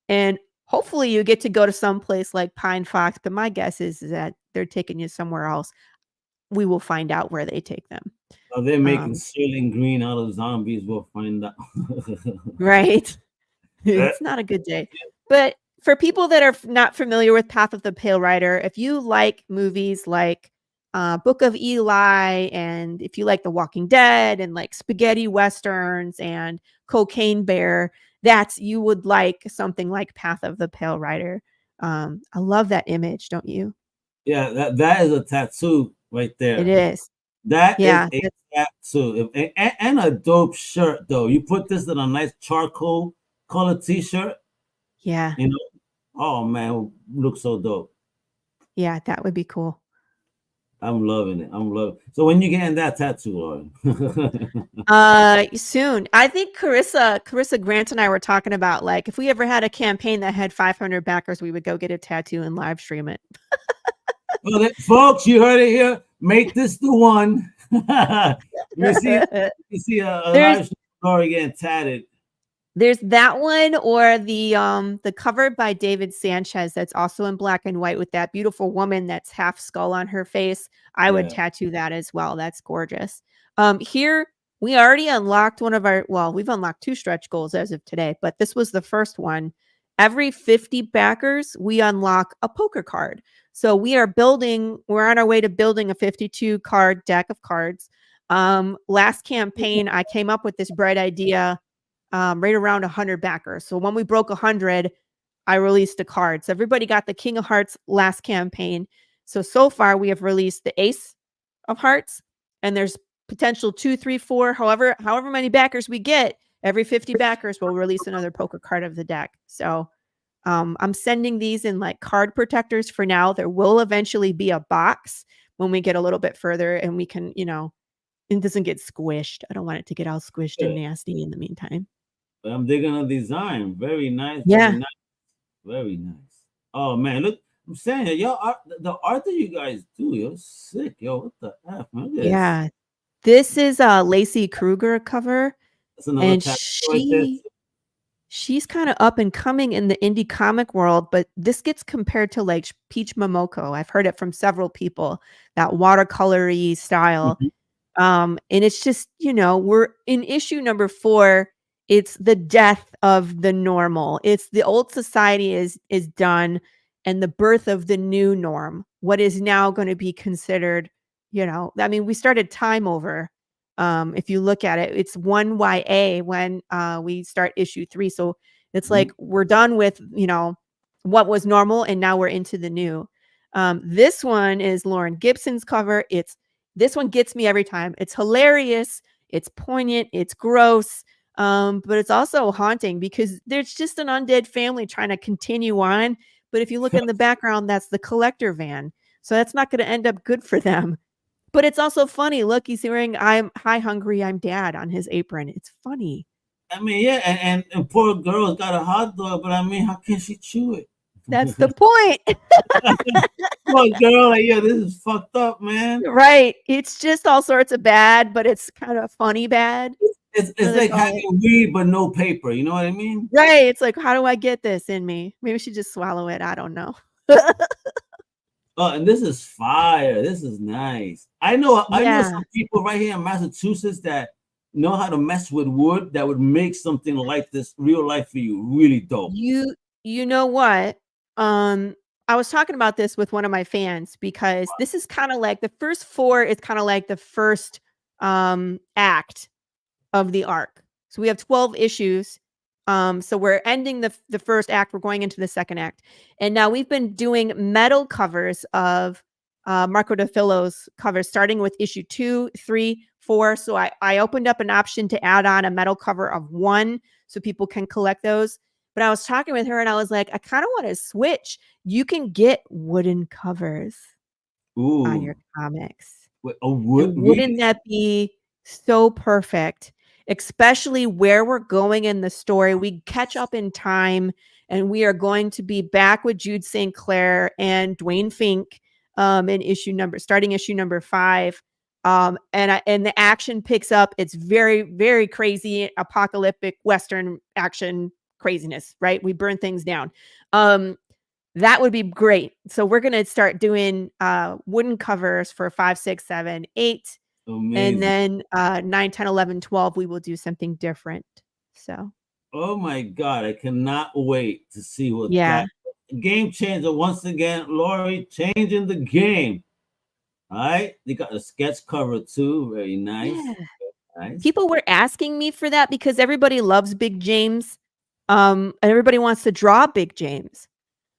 and hopefully you get to go to some place like Pine Fox, but my guess is that they're taking you somewhere else. We will find out where they take them. Oh, they're making Sterling Green out of zombies. We'll find out. Right. It's not a good day. But for people that are not familiar with Path of the Pale Rider, if you like movies like Book of Eli, and if you like The Walking Dead and like spaghetti westerns and Cocaine Bear, you would like something like Path of the Pale Rider. I love that image, don't you? Yeah, that is a tattoo right there. It is. That is a tattoo. And a dope shirt, though. You put this in a nice charcoal color t-shirt. Yeah. You know? Oh, man, looks so dope. Yeah, that would be cool. I'm loving it. So when you getting that tattoo, Laurie? Soon. I think Carissa Grant and I were talking about, like, if we ever had a campaign that had 500 backers, we would go get a tattoo and live stream it. Well, folks, you heard it here. Make this the one. You see a live stream Laurie getting tatted. There's that one, or the cover by David Sanchez that's also in black and white with that beautiful woman that's half skull on her face. I would tattoo that as well. That's gorgeous. Here we already unlocked we've unlocked 2 stretch goals as of today, but this was the first one. Every 50 backers, we unlock a poker card. So we're on our way to building a 52 card deck of cards. Last campaign, I came up with this bright idea right around 100 backers. So when we broke 100, I released a card. So everybody got the King of Hearts last campaign. So far we have released the Ace of Hearts, and there's potential 2, 3, 4, however many backers we get. Every 50 backers will release another poker card of the deck. So I'm sending these in like card protectors for now. There will eventually be a box when we get a little bit further, and we can, it doesn't get squished. I don't want it to get all squished and nasty in the meantime. I'm digging a design. Very nice. Yeah. Very nice. Very nice. Oh man, look, I'm saying it. The art that you guys do, you're sick. Yo, what the F, man? Yeah. This is a Lacey Kruger cover. And she's kind of up and coming in the indie comic world, but this gets compared to like Peach Momoko. I've heard it from several people, that watercolory style. And it's just, we're in issue number 4. It's the death of the normal. It's the old society is done, and the birth of the new norm. What is now going to be considered, we started time over. If you look at it, it's 1YA when we start issue 3. So it's like we're done with, what was normal, and now we're into the new. This one is Lauren Gibson's cover. This one gets me every time. It's hilarious. It's poignant. It's gross. But it's also haunting because there's just an undead family trying to continue on. But if you look in the background, that's the collector van. So that's not going to end up good for them. But it's also funny. Look, he's wearing "I'm hungry, I'm dad" on his apron. It's funny. I mean, yeah, and poor girl's got a hot dog, but I mean, how can she chew it? That's the point. Poor girl, like, yeah, this is fucked up, man. Right. It's just all sorts of bad, but it's kind of funny bad. It's like having weed but no paper. You know what I mean? Right. It's like, how do I get this in me? Maybe we should just swallow it. I don't know. Oh, and this is fire. This is nice. I know some people right here in Massachusetts that know how to mess with wood that would make something like this real life for you really dope. You know what? I was talking about this with one of my fans because this is kind of like the first 4 is kind of like the first act of the arc. So we have 12 issues. So we're ending the first act. We're going into the second act. And now we've been doing metal covers of Marco DeFillo's covers, starting with issue 2, 3, 4. So I opened up an option to add on a metal cover of 1 so people can collect those. But I was talking with her and I was like, I kind of want to switch. You can get wooden covers on your comics. Wouldn't that be so perfect? Especially where we're going in the story. We catch up in time and we are going to be back with Jude St. Clair and Dwayne Fink starting issue number 5. And the action picks up. It's very, very crazy, apocalyptic Western action craziness, right? We burn things down. That would be great. So we're going to start doing wooden covers for 5, 6, 7, 8. Amazing. And then 9, 10, 11, 12, we will do something different. So. Oh my God, I cannot wait to see what Yeah. that game changer once again. Laurie changing the game. All right. They got a sketch cover too. Very nice. Yeah. Nice. People were asking me for that because everybody loves Big James. And everybody wants to draw Big James.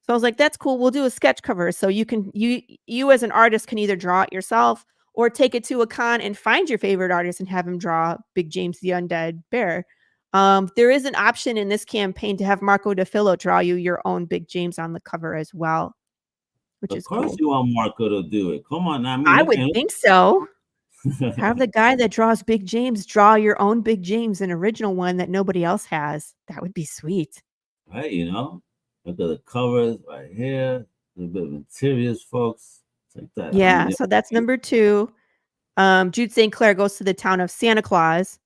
So I was like, that's cool. We'll do a sketch cover. So you as an artist can either draw it yourself or take it to a con and find your favorite artist and have him draw Big James the Undead Bear. There is an option in this campaign to have Marco DeFillo draw you your own Big James on the cover as well, which is cool. Of course you want Marco to do it. Come on now. I would think so. Have the guy that draws Big James draw your own Big James, an original one that nobody else has. That would be sweet. Right, look at the covers right here. A little bit of interiors, folks. Like that. Yeah, so that's number 2. Jude St. Clair goes to the town of Santa Claus,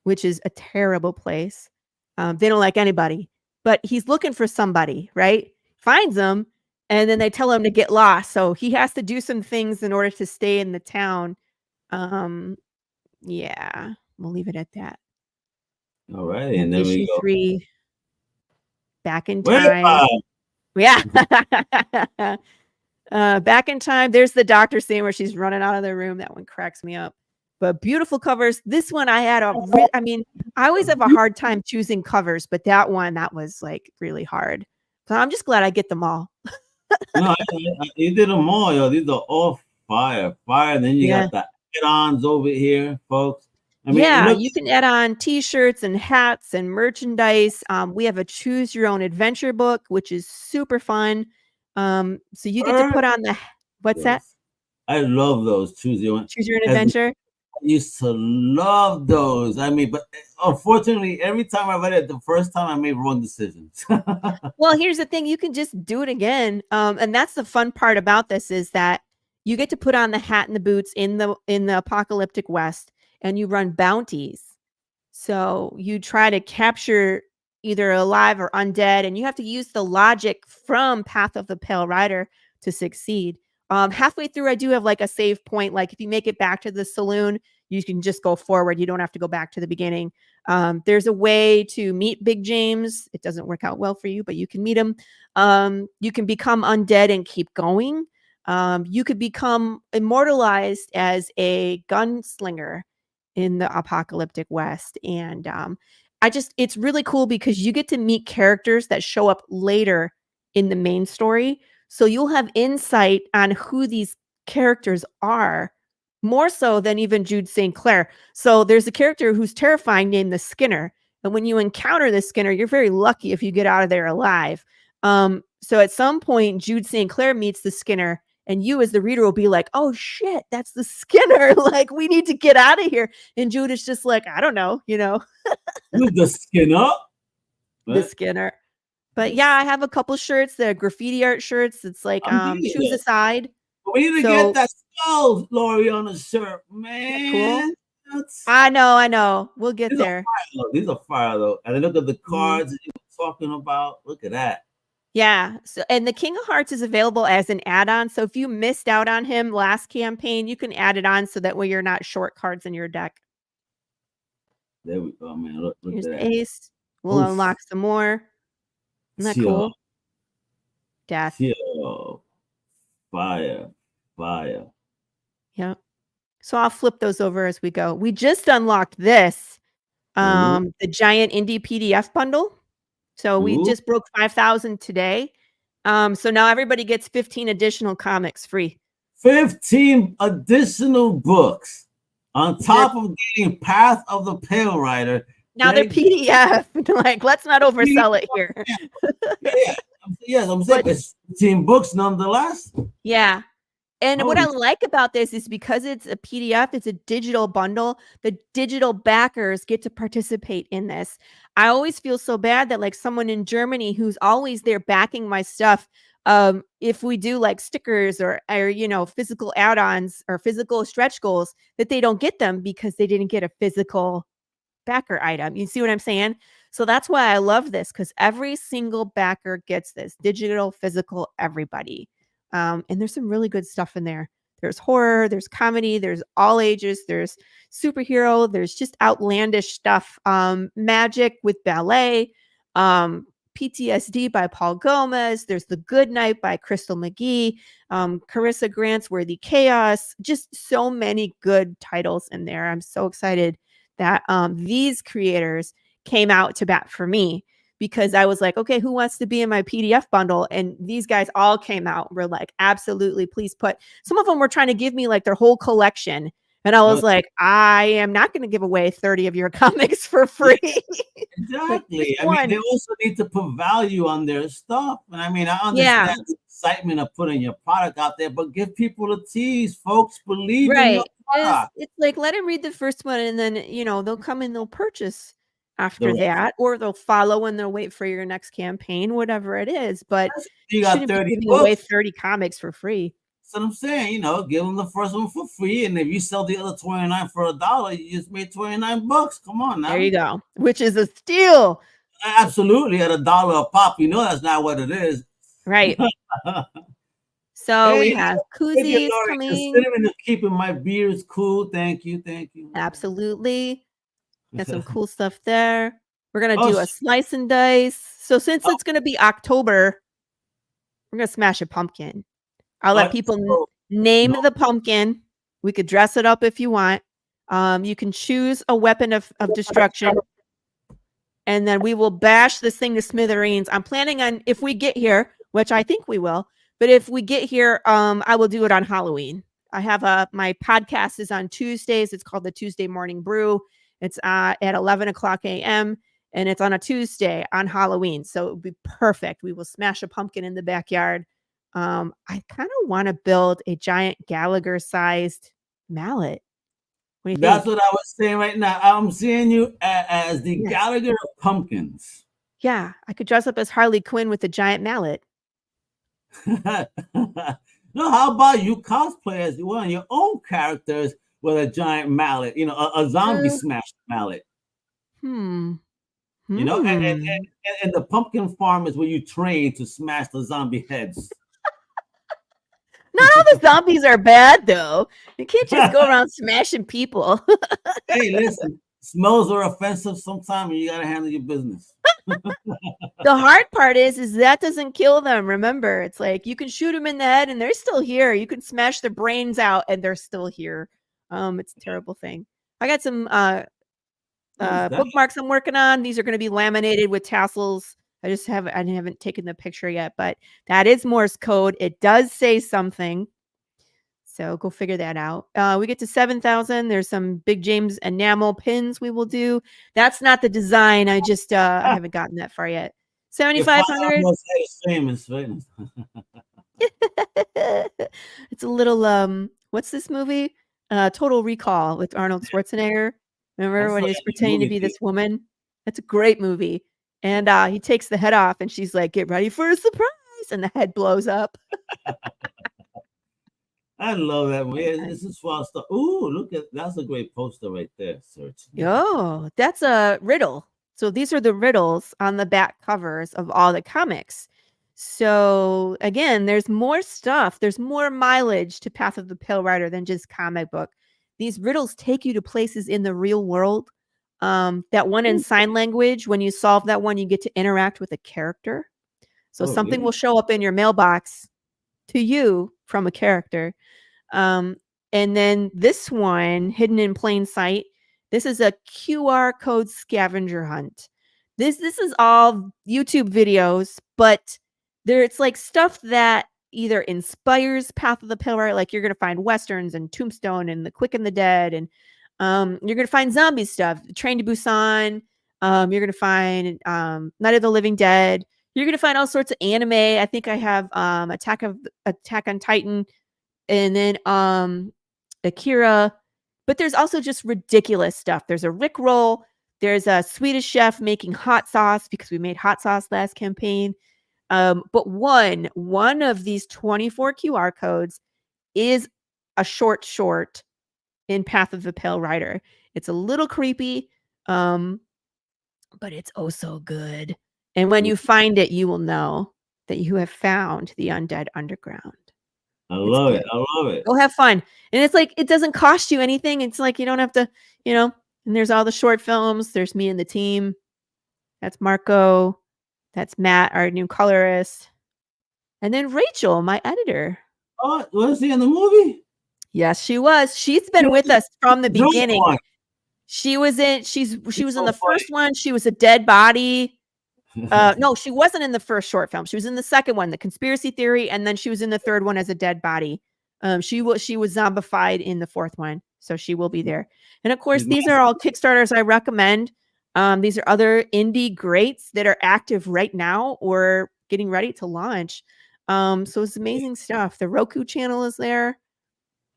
which is a terrible place. They don't like anybody, but he's looking for somebody, right? Finds them, and then they tell him to get lost. So he has to do some things in order to stay in the town. Yeah, we'll leave it at that. All right, and then issue we go. 3, back in time. Yeah. Back in time. There's the doctor scene where she's running out of the room. That one cracks me up. But beautiful covers. This one I had I always have a hard time choosing covers, but that was like really hard. So I'm just glad I get them all. No, you did them all, yo. These are all fire. And then you got the add-ons over here, folks. You can add on t-shirts and hats and merchandise. We have a choose your own adventure book, which is super fun. So you get to put on what's that? I love those choose your own adventure. I used to love those. But unfortunately, every time I read it the first time, I made wrong decisions. Well, here's the thing: you can just do it again, and that's the fun part about this is that you get to put on the hat and the boots in the apocalyptic West, and you run bounties. So you try to capture either alive or undead, and you have to use the logic from Path of the Pale Rider to succeed. Halfway through, I do have like a save point. Like if you make it back to the saloon, you can just go forward. You don't have to go back to the beginning. There's a way to meet Big James. It doesn't work out well for you, but you can meet him. You can become undead and keep going. You could become immortalized as a gunslinger in the apocalyptic West. And it's really cool because you get to meet characters that show up later in the main story. So you'll have insight on who these characters are, more so than even Jude St. Clair. So there's a character who's terrifying named the Skinner. And when you encounter the Skinner, you're very lucky if you get out of there alive. So at some point, Jude St. Clair meets the Skinner, and you as the reader will be like, oh shit, that's the Skinner. Like, we need to get out of here. And Jude is just like, I don't know, Who's the Skinner? The Skinner. But yeah, I have a couple shirts. They're graffiti art shirts. It's like choose a side. We need to get that skull, Laurie, on the shirt, man. Cool. I know. We'll get there. These are fire though. And then look at the cards that you were talking about. Look at that. Yeah. So, and the King of Hearts is available as an add-on. So if you missed out on him last campaign, you can add it on so that way you're not short cards in your deck. There we go, man. Look Here's at the that. ace. We'll unlock some more. Isn't that cool? Death. Fire. Yep. So I'll flip those over as we go. We just unlocked this. The giant indie PDF bundle. So we Ooh. just broke 5,000 today. So now everybody gets 15 additional comics free. 15 additional books on top of getting Path of the Pale Rider. Now they're PDF. Like, let's not oversell it here. Yes, I'm saying it's 15 books nonetheless. Yeah. And what I Holy like about this is because it's a PDF, it's a digital bundle, the digital backers get to participate in this. I always feel so bad that like someone in Germany who's always there backing my stuff, if we do like stickers or you know, physical add-ons or physical stretch goals, that they don't get them because they didn't get a physical backer item. You see what I'm saying? So that's why I love this, because every single backer gets this digital, physical, everybody. And there's some really good stuff in there. There's horror, there's comedy, there's all ages, there's superhero, there's just outlandish stuff. Magic with ballet, PTSD by Paul Gomez, there's The Good Night by Crystal McGee, Carissa Grant's Worthy Chaos, just so many good titles in there. I'm so excited that these creators came out to bat for me, because I was like, okay, who wants to be in my PDF bundle? And these guys all came out. We're like, absolutely, please put. Some of them were trying to give me like their whole collection. And I was like, I am not going to give away 30 of your comics for free. Exactly. I mean, they also need to put value on their stuff. And I mean, I understand the excitement of putting your product out there, but give people a tease, folks. Believe in your product. It's like, let them read the first one, and then, you know, they'll come and they'll purchase after that, or they'll follow and they'll wait for your next campaign, whatever it is. But you got 30 giving away 30 comics for free. That's what I'm saying. You know, give them the first one for free, and if you sell the other 29 for $1, you just made 29 bucks. Come on now. There you go. Which is a steal. Absolutely, at $1 a pop. You know that's not what it is. Right. So we have koozies coming. Considering keeping my beers cool. Thank you. Absolutely. Got some cool stuff there. We're going to do a slice and dice. So since it's going to be October, we're going to smash a pumpkin. I'll let people name the pumpkin. We could dress it up if you want. You can choose a weapon of destruction. And then we will bash this thing to smithereens. I'm planning on, if we get here, which I think we will, but if we get here, I will do it on Halloween. I have my podcast is on Tuesdays. It's called the Tuesday Morning Brew. It's at 11 o'clock a.m. and it's on a Tuesday on Halloween. So it would be perfect. We will smash a pumpkin in the backyard. I kind of want to build a giant Gallagher-sized mallet. What do you That's think? what I was saying right now. I'm seeing you as the Gallagher of pumpkins. Yeah, I could dress up as Harley Quinn with a giant mallet. No, how about you cosplay as one of your own characters with a giant mallet? You know, a zombie smashed mallet. You know, and the pumpkin farm is where you train to smash the zombie heads. Not all the zombies are bad, though. You can't just go around smashing people. Hey, listen, smells are offensive sometimes, and you got to handle your business. The hard part is that doesn't kill them. Remember, it's like you can shoot them in the head and they're still here. You can smash their brains out and they're still here. It's a terrible thing. I got some bookmarks I'm working on. These are going to be laminated with tassels. I haven't taken the picture yet, but that is Morse code. It does say something. So go figure that out. We get to 7,000. There's some Big James enamel pins we will do. That's not the design. I just I haven't gotten that far yet. 7,500. Famous. It's a little what's this movie? Total Recall with Arnold Schwarzenegger. Remember when he was pretending to be this woman? That's a great movie. And he takes the head off and she's like, "Get ready for a surprise." And the head blows up. I love that movie. This is fun stuff. Ooh, look at that's a great poster right there. Search. Oh, that's a riddle. So these are the riddles on the back covers of all the comics. So again, there's more stuff. There's more mileage to Path of the Pale Rider than just comic book. These riddles take you to places in the real world. That one in sign language, when you solve that one, you get to interact with a character. So something will show up in your mailbox to you from a character. And then this one, hidden in plain sight, this is a QR code scavenger hunt. This is all YouTube videos, but it's like stuff that either inspires Path of the Pale Rider, like you're gonna find westerns and Tombstone and The Quick and the Dead, and you're gonna find zombie stuff, Train to Busan. You're gonna find Night of the Living Dead. You're gonna find all sorts of anime. I think I have Attack on Titan, and then Akira. But there's also just ridiculous stuff. There's a Rickroll. There's a Swedish chef making hot sauce because we made hot sauce last campaign. But one of these 24 QR codes is a short in Path of the Pale Rider. It's a little creepy, but it's oh so good. And when you find it, you will know that you have found the Undead Underground. I love it. I love it. Go have fun. And it's like, it doesn't cost you anything. It's like, you don't have to, and there's all the short films. There's me and the team. That's Marco. That's Matt, our new colorist. And then Rachel, my editor. Oh, was she in the movie? Yes, she was. She's been with us from the beginning. She was in the first one. She was a dead body. No, she wasn't in the first short film. She was in the second one, The Conspiracy Theory, and then she was in the third one as a dead body. She was zombified in the fourth one, so she will be there. And of course, these are all Kickstarters I recommend. These are other indie greats that are active right now or getting ready to launch. So it's amazing stuff. The Roku channel is there.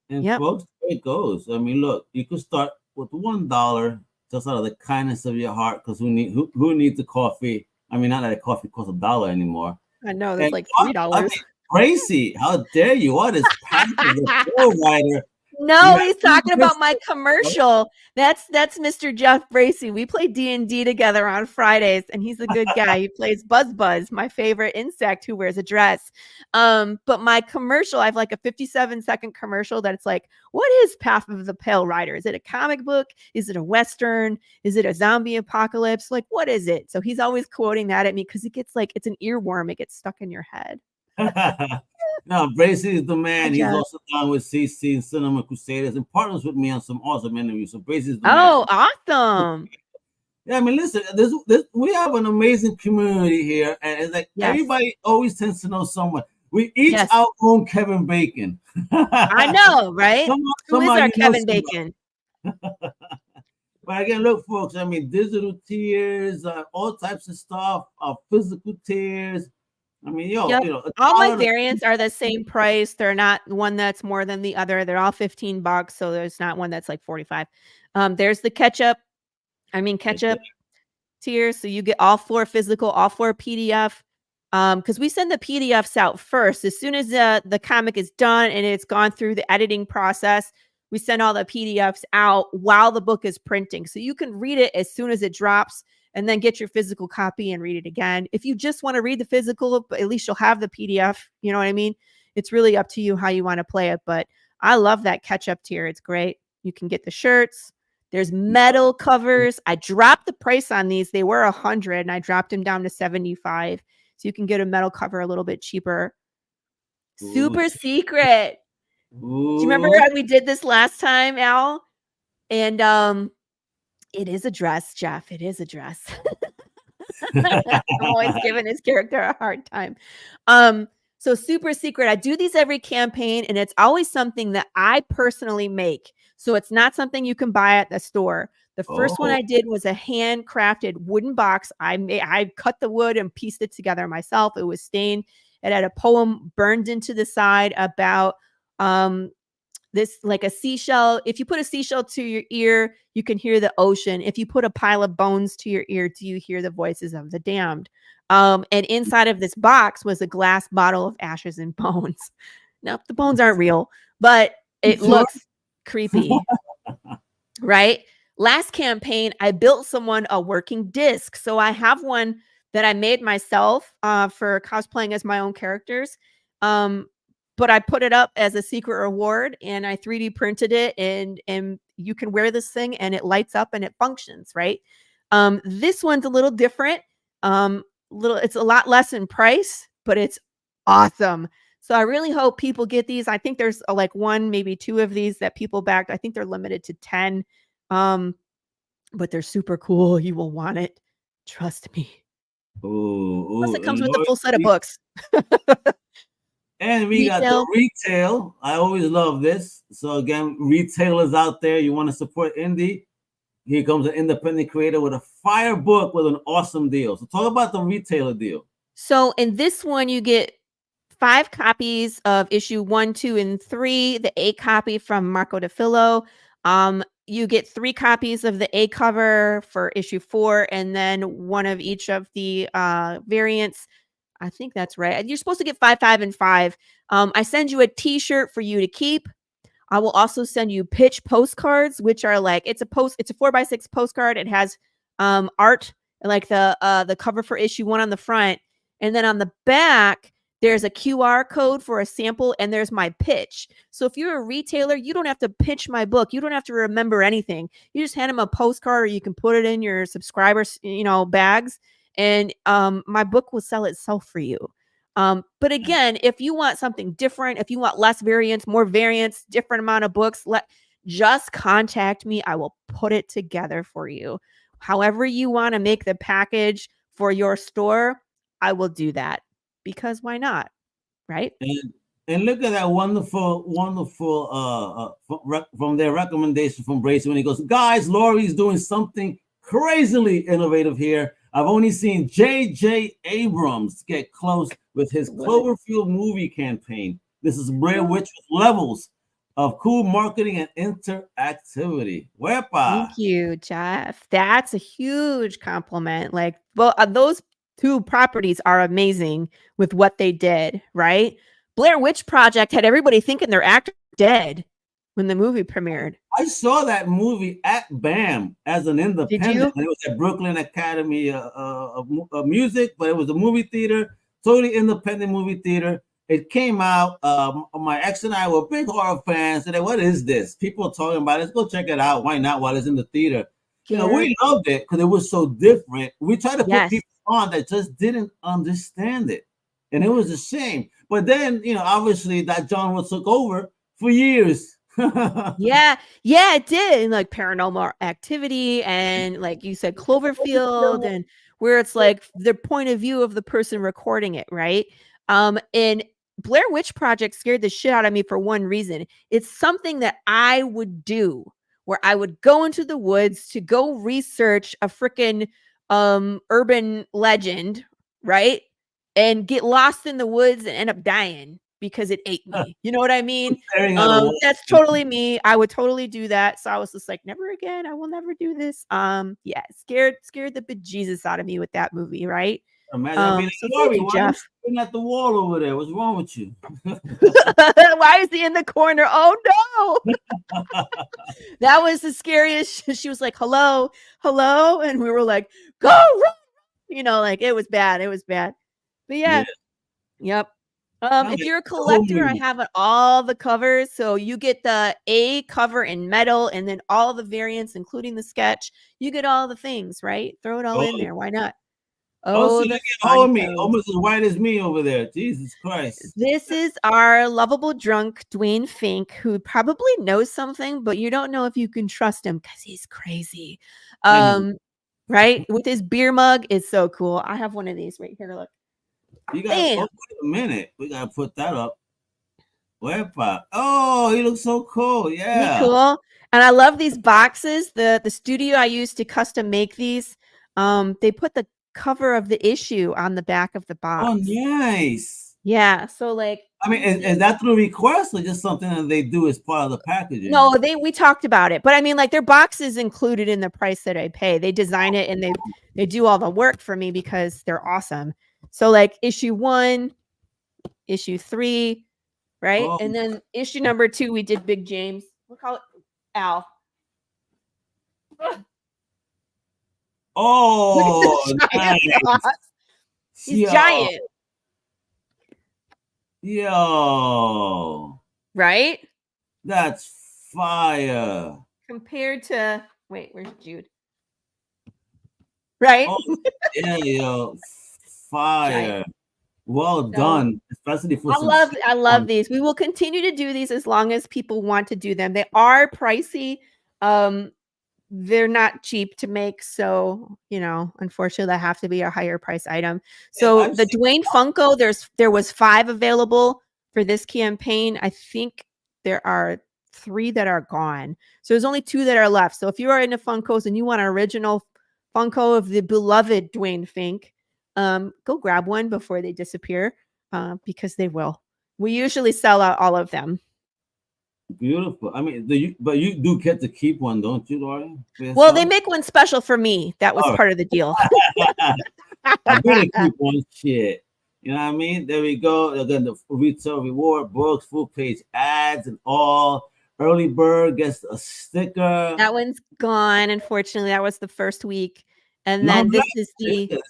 And folks, there it goes. I mean, look, you could start with $1 just out of the kindness of your heart, because who needs the coffee? I mean, not that a coffee costs $1 anymore. I know, that's like $3. I mean, Gracie, how dare you? What is Path of the Pale Rider? No, he's talking about my commercial. That's Mr. Jeff Bracey. We play D&D together on Fridays, and he's a good guy. He plays Buzz, my favorite insect who wears a dress. But my commercial, I have like a 57-second commercial that it's like, what is Path of the Pale Rider? Is it a comic book? Is it a Western? Is it a zombie apocalypse? Like, what is it? So he's always quoting that at me because it gets like, it's an earworm. It gets stuck in your head. No, Bracey is the man. He's also down with CC and Cinema Crusaders and partners with me on some awesome interviews. So Bracey is the man. Oh, awesome. Yeah, I mean, listen, we have an amazing community here, and it's like everybody always tends to know someone. We each our own Kevin Bacon. I know, right? Who is our Kevin Bacon? But again, look, folks, I mean, digital tiers, all types of stuff, physical tiers. I mean, all my variants are the same price. They're not one that's more than the other. They're all $15, so there's not one that's like 45. There's the ketchup tier, so you get all 4 physical, all 4 PDF. Because we send the PDFs out first. As soon as the comic is done and it's gone through the editing process, we send all the PDFs out while the book is printing, so you can read it as soon as it drops. And then get your physical copy and read it again. If you just want to read the physical, but at least you'll have the PDF. You know what I mean? It's really up to you how you want to play it. But I love that catch-up tier. It's great. You can get the shirts. There's metal covers. I dropped the price on these. They were $100, and I dropped them down to $75. So you can get a metal cover a little bit cheaper. Ooh. Super secret. Ooh. Do you remember how we did this last time, Al? And it is a dress, Jeff. It is a dress. I'm always giving his character a hard time. So super secret. I do these every campaign, and it's always something that I personally make. So it's not something you can buy at the store. The first one I did was a handcrafted wooden box. I cut the wood and pieced it together myself. It was stained. It had a poem burned into the side about this, like a seashell. If you put a seashell to your ear, you can hear the ocean. If you put a pile of bones to your ear, do you hear the voices of the damned? And inside of this box was a glass bottle of ashes and bones. Now, the bones aren't real, but it looks creepy, right? Last campaign, I built someone a working disc. So I have one that I made myself for cosplaying as my own characters. But I put it up as a secret reward, and I 3D printed it, and you can wear this thing and it lights up and it functions, right? This one's a little different. It's a lot less in price, but it's awesome. So I really hope people get these. I think there's like 1, maybe 2 of these that people backed. I think they're limited to 10. But they're super cool. You will want it. Trust me. Ooh, Plus, ooh. it comes with a full set of books. And we got the retail. I always love this. So again, retailers out there, you want to support indie. Here comes an independent creator with a fire book with an awesome deal. So talk about the retailer deal. So in this one, you get 5 copies of issue 1, 2, and 3. The A copy from Marco DeFillo. You get 3 copies of the A cover for issue 4, and then 1 of each of the variants. I think that's right. You're supposed to get 5, 5, and 5. I send you a T-shirt for you to keep. I will also send you pitch postcards, which are like it's a 4x6 postcard. It has art, like the cover for issue 1 on the front, and then on the back there's a QR code for a sample, and there's my pitch. So if you're a retailer, you don't have to pitch my book. You don't have to remember anything. You just hand them a postcard, or you can put it in your subscribers, bags. And my book will sell itself for you. But again, if you want something different, if you want less variants, more variants, different amount of books, just contact me. I will put it together for you. However you want to make the package for your store, I will do that, because why not? Right? And look at that wonderful from their recommendation from Bracy when he goes, guys, Laurie's doing something crazily innovative here. I've only seen J.J. Abrams get close with his Cloverfield movie campaign. This is Blair Witch with levels of cool marketing and interactivity. Wepa. Thank you, Jeff. That's a huge compliment. Like, well, those 2 properties are amazing with what they did, right? Blair Witch Project had everybody thinking their actor dead when the movie premiered. I saw that movie at BAM as an independent. It was at Brooklyn Academy of Music, but it was a movie theater, totally independent movie theater. It came out. My ex and I were big horror fans. And what is this? People are talking about it. Let's go check it out. Why not? While it's in the theater. We loved it because it was so different. We tried to put people on that just didn't understand it. And it was a shame. But then, obviously that genre took over for years. yeah, it did. And like Paranormal Activity, and like you said, Cloverfield, and where it's like the point of view of the person recording it, right? And Blair Witch Project scared the shit out of me for one reason. It's something that I would do, where I would go into the woods to go research a freaking urban legend, right? And get lost in the woods and end up dying because it ate me. You know what I mean? That's totally me. I would totally do that. So I was just like, never again. I will never do this. Yeah, scared the bejesus out of me with that movie, right? Imagine so thank you, Jeff. At the wall over there. What's wrong with you? Why is he in the corner? Oh no. That was the scariest. She was like, hello, and we were like, go run. Like it was bad. But yeah. Yep. If you're a collector, I have all the covers. So you get the A cover in metal, and then all the variants, including the sketch. You get all the things, right? Throw it all in there. Why not? So you get me, almost as white as me over there. Jesus Christ. This is our lovable drunk, Dwayne Fink, who probably knows something, but you don't know if you can trust him because he's crazy. Right? With his beer mug, it's so cool. I have one of these right here. Look. You got wait a minute. We gotta put that up. Wepa. Oh, he looks so cool. Yeah. Isn't he cool? And I love these boxes. The studio I used to custom make these. They put the cover of the issue on the back of the box. Oh, nice. Yeah. So like, I mean, is that through request or just something that they do as part of the packaging? No, we talked about it, but I mean, like their box is included in the price that I pay. They design it and they do all the work for me because they're awesome. So like issue 1, issue 3, right? Oh. And then issue number 2, we did Big James. Look how Al. Oh, nice. He's giant. Yo. Right? That's fire. Compared to where's Jude? Right? Oh, yeah, yo. Fire. Giant. Well done. Especially for I love these. We will continue to do these as long as people want to do them. They are pricey. they're not cheap to make, so unfortunately, that have to be a higher price item. So the Dwayne Funko, there was 5 available for this campaign. I think there are 3 that are gone. So there's only 2 that are left. So if you are into Funkos and you want an original Funko of the beloved Dwayne Fink, go grab one before they disappear, because they will. We usually sell out all of them. Beautiful. I mean, but you do get to keep one, don't you, Laurie? Well, they make one special for me. That was part of the deal. I'm gonna keep one shit. You know what I mean? There we go. Again, the retail reward books, full page ads, and all. Early bird gets a sticker. That one's gone. Unfortunately, that was the first week, and then this is the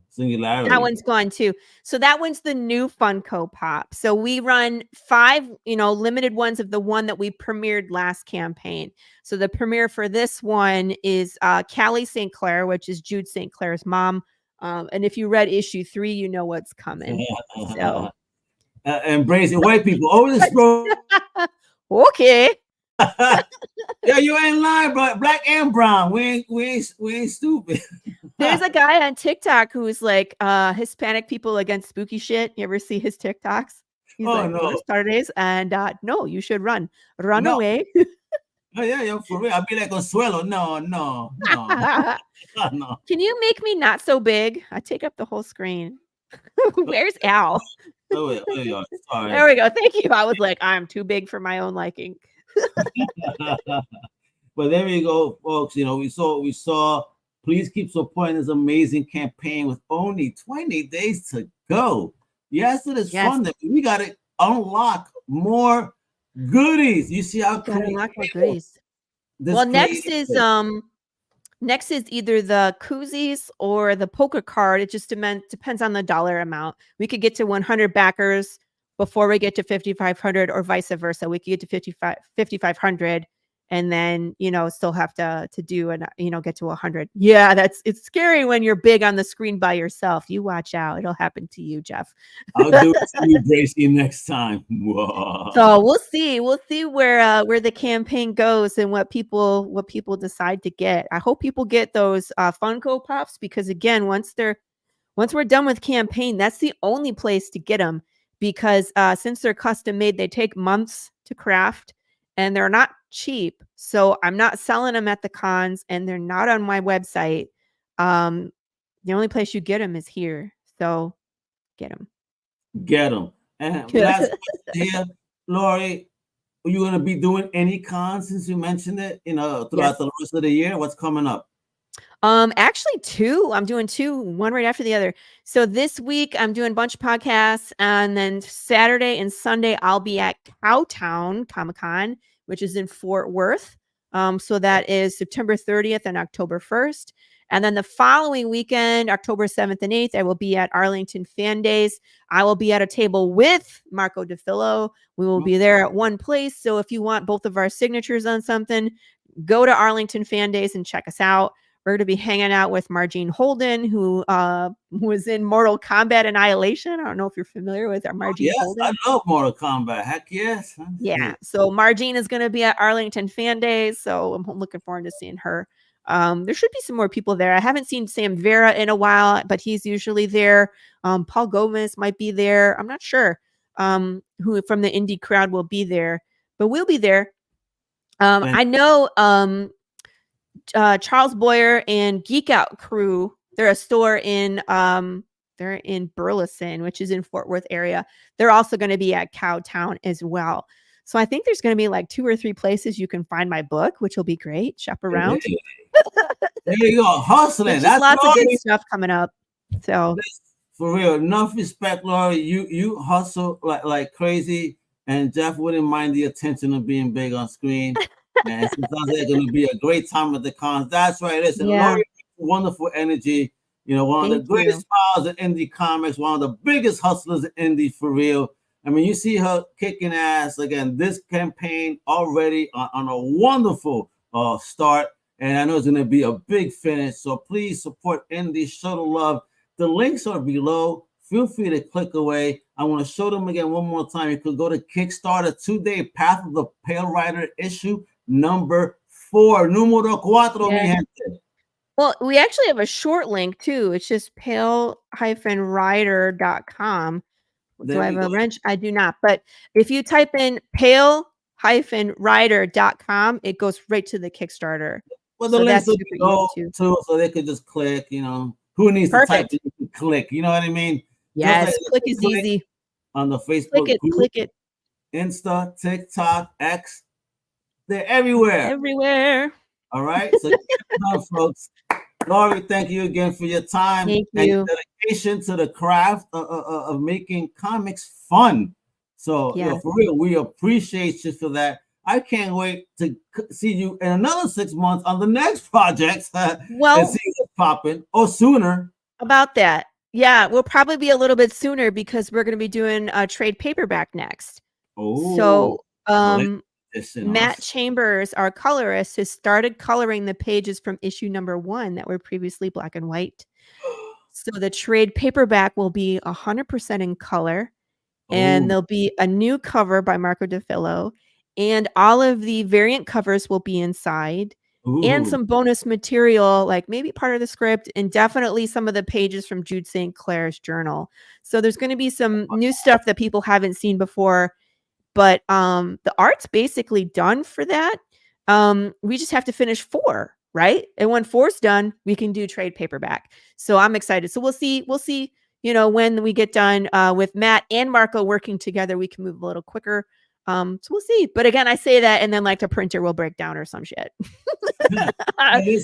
Singularity. That one's gone too. So that one's the new Funko Pop. So we run 5, limited ones of the one that we premiered last campaign. So the premiere for this one is Callie St. Clair, which is Jude St. Clair's mom. And if you read issue 3, you know what's coming. So embracing white people. Oh, this bro. Okay. Yeah, you ain't lying, but black and brown. We ain't stupid. There's a guy on TikTok who's like Hispanic people against spooky shit. You ever see his TikToks? He's no. Saturdays, and no, you should run away. Oh yeah, for real. I'll be like Consuelo. No. No. Can you make me not so big? I take up the whole screen. Where's Al? Sorry. There we go. Thank you. I was like, I'm too big for my own liking. But there we go, folks. We saw. Please keep supporting this amazing campaign with only 20 days to go. Yes, it is fun. That we got to unlock more goodies. You see how unlock more goodies. Well, next is either the koozies or the poker card. It just depends on the dollar amount. We could get to 100 backers before we get to 5,500, or vice versa. We could get to 5,500. And then, still have to do and, get to 100. Yeah, it's scary when you're big on the screen by yourself. You watch out. It'll happen to you, Jeff. I'll do it to you, Gracie, next time. Whoa. So we'll see. We'll see where the campaign goes and what people decide to get. I hope people get those Funko Pops, because again, once we're done with campaign, that's the only place to get them, because since they're custom made, they take months to craft. And they're not cheap. So I'm not selling them at the cons, and they're not on my website. The only place you get them is here. So get them. Get them. And last here, Laurie, are you going to be doing any cons since you mentioned it, throughout the rest of the year? What's coming up? Actually 2. I'm doing 2, one right after the other. So this week I'm doing a bunch of podcasts, and then Saturday and Sunday I'll be at Cowtown Comic-Con, which is in Fort Worth. So that is September 30th and October 1st. And then the following weekend, October 7th and 8th, I will be at Arlington Fan Days. I will be at a table with Marco DeFillo. We will be there at one place. So if you want both of our signatures on something, go to Arlington Fan Days and check us out. We're going to be hanging out with Margene Holden, who was in Mortal Kombat Annihilation. I don't know if you're familiar with our Margene Holden. Yes, I love Mortal Kombat. Heck yes. Yeah. So Margene is going to be at Arlington Fan Days. So I'm looking forward to seeing her. There should be some more people there. I haven't seen Sam Vera in a while, but he's usually there. Paul Gomez might be there. I'm not sure who from the indie crowd will be there, but we'll be there. I know Charles Boyer and Geek Out Crew, they're a store in they're in Burleson, which is in Fort Worth area. They're also going to be at Cowtown as well. So I think there's going to be like 2 or 3 places you can find my book, which will be great. Shop around. There you go, hustling. That's lots of good stuff coming up. So for real, enough respect, Laurie. You hustle like crazy, and Jeff wouldn't mind the attention of being big on screen. And sometimes it's going to be a great time at the cons. That's right. Listen, Laurie, wonderful energy. One of the greatest smiles in indie comics, one of the biggest hustlers in indie for real. I mean, you see her kicking ass again. This campaign already on a wonderful start, and I know it's going to be a big finish. So please support indie, show the love. The links are below. Feel free to click away. I want to show them again one more time. You could go to Kickstarter today, Path of the Pale Rider issue number 4, número 4, mi gente. Well, we actually have a short link too. It's just pale-rider.com. Do I have a wrench? I do not. But if you type in pale-rider.com, it goes right to the Kickstarter. Well, the links will go too, so they could just click, you know. Who needs to type it? You can click, you know what I mean? Yes, click is easy. On the Facebook group, click it. Insta, TikTok, X. They're everywhere. Everywhere. All right. So folks. Laurie, thank you again for your time and your dedication to the craft of making comics fun. So you know, for real, we appreciate you for that. I can't wait to see you in another 6 months on the next project. Well, and see what's popping or sooner. About that. Yeah, we'll probably be a little bit sooner because we're going to be doing a trade paperback next. Oh, so Matt Chambers, our colorist, has started coloring the pages from issue number 1 that were previously black and white. So the trade paperback will be 100% in color, and there'll be a new cover by Marco DeFillo, and all of the variant covers will be inside. And some bonus material, like maybe part of the script, and definitely some of the pages from Jude St. Clair's journal. So there's going to be some new stuff that people haven't seen before, but the art's basically done for that. We just have to finish 4, right? And when 4's done, we can do trade paperback. So I'm excited. So we'll see, you know, when we get done with Matt and Marco working together, we can move a little quicker. So we'll see. But again, I say that and then like the printer will break down or some shit.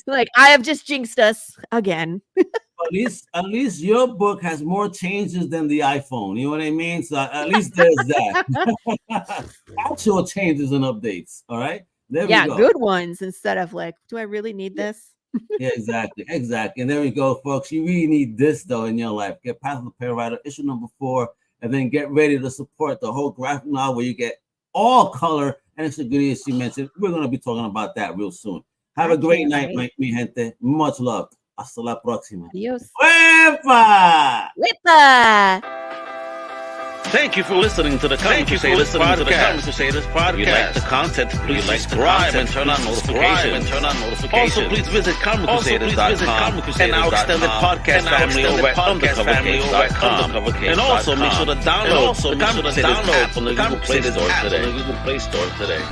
Like I have just jinxed us again. At least your book has more changes than the iPhone. You know what I mean? So at least there's that. Actual changes and updates. All right. There we go. Good ones instead of like, do I really need this? Yeah, exactly. And there we go, folks. You really need this though in your life. Get past the Pale Rider issue number 4, and then get ready to support the whole graphic novel where you get all color and extra goodies she mentioned. We're going to be talking about that real soon. Have a great night, mi gente. Much love. Hasta la próxima. Adios. Wepa! Thank you for listening to the Comic Crusaders podcast. If you like the content, please subscribe and turn on notifications. Also, please visit comiccrusaders.com and our extended podcast family over at undercovercapes.com. And also make sure to download the Comic Crusaders app on the Google Play Store today.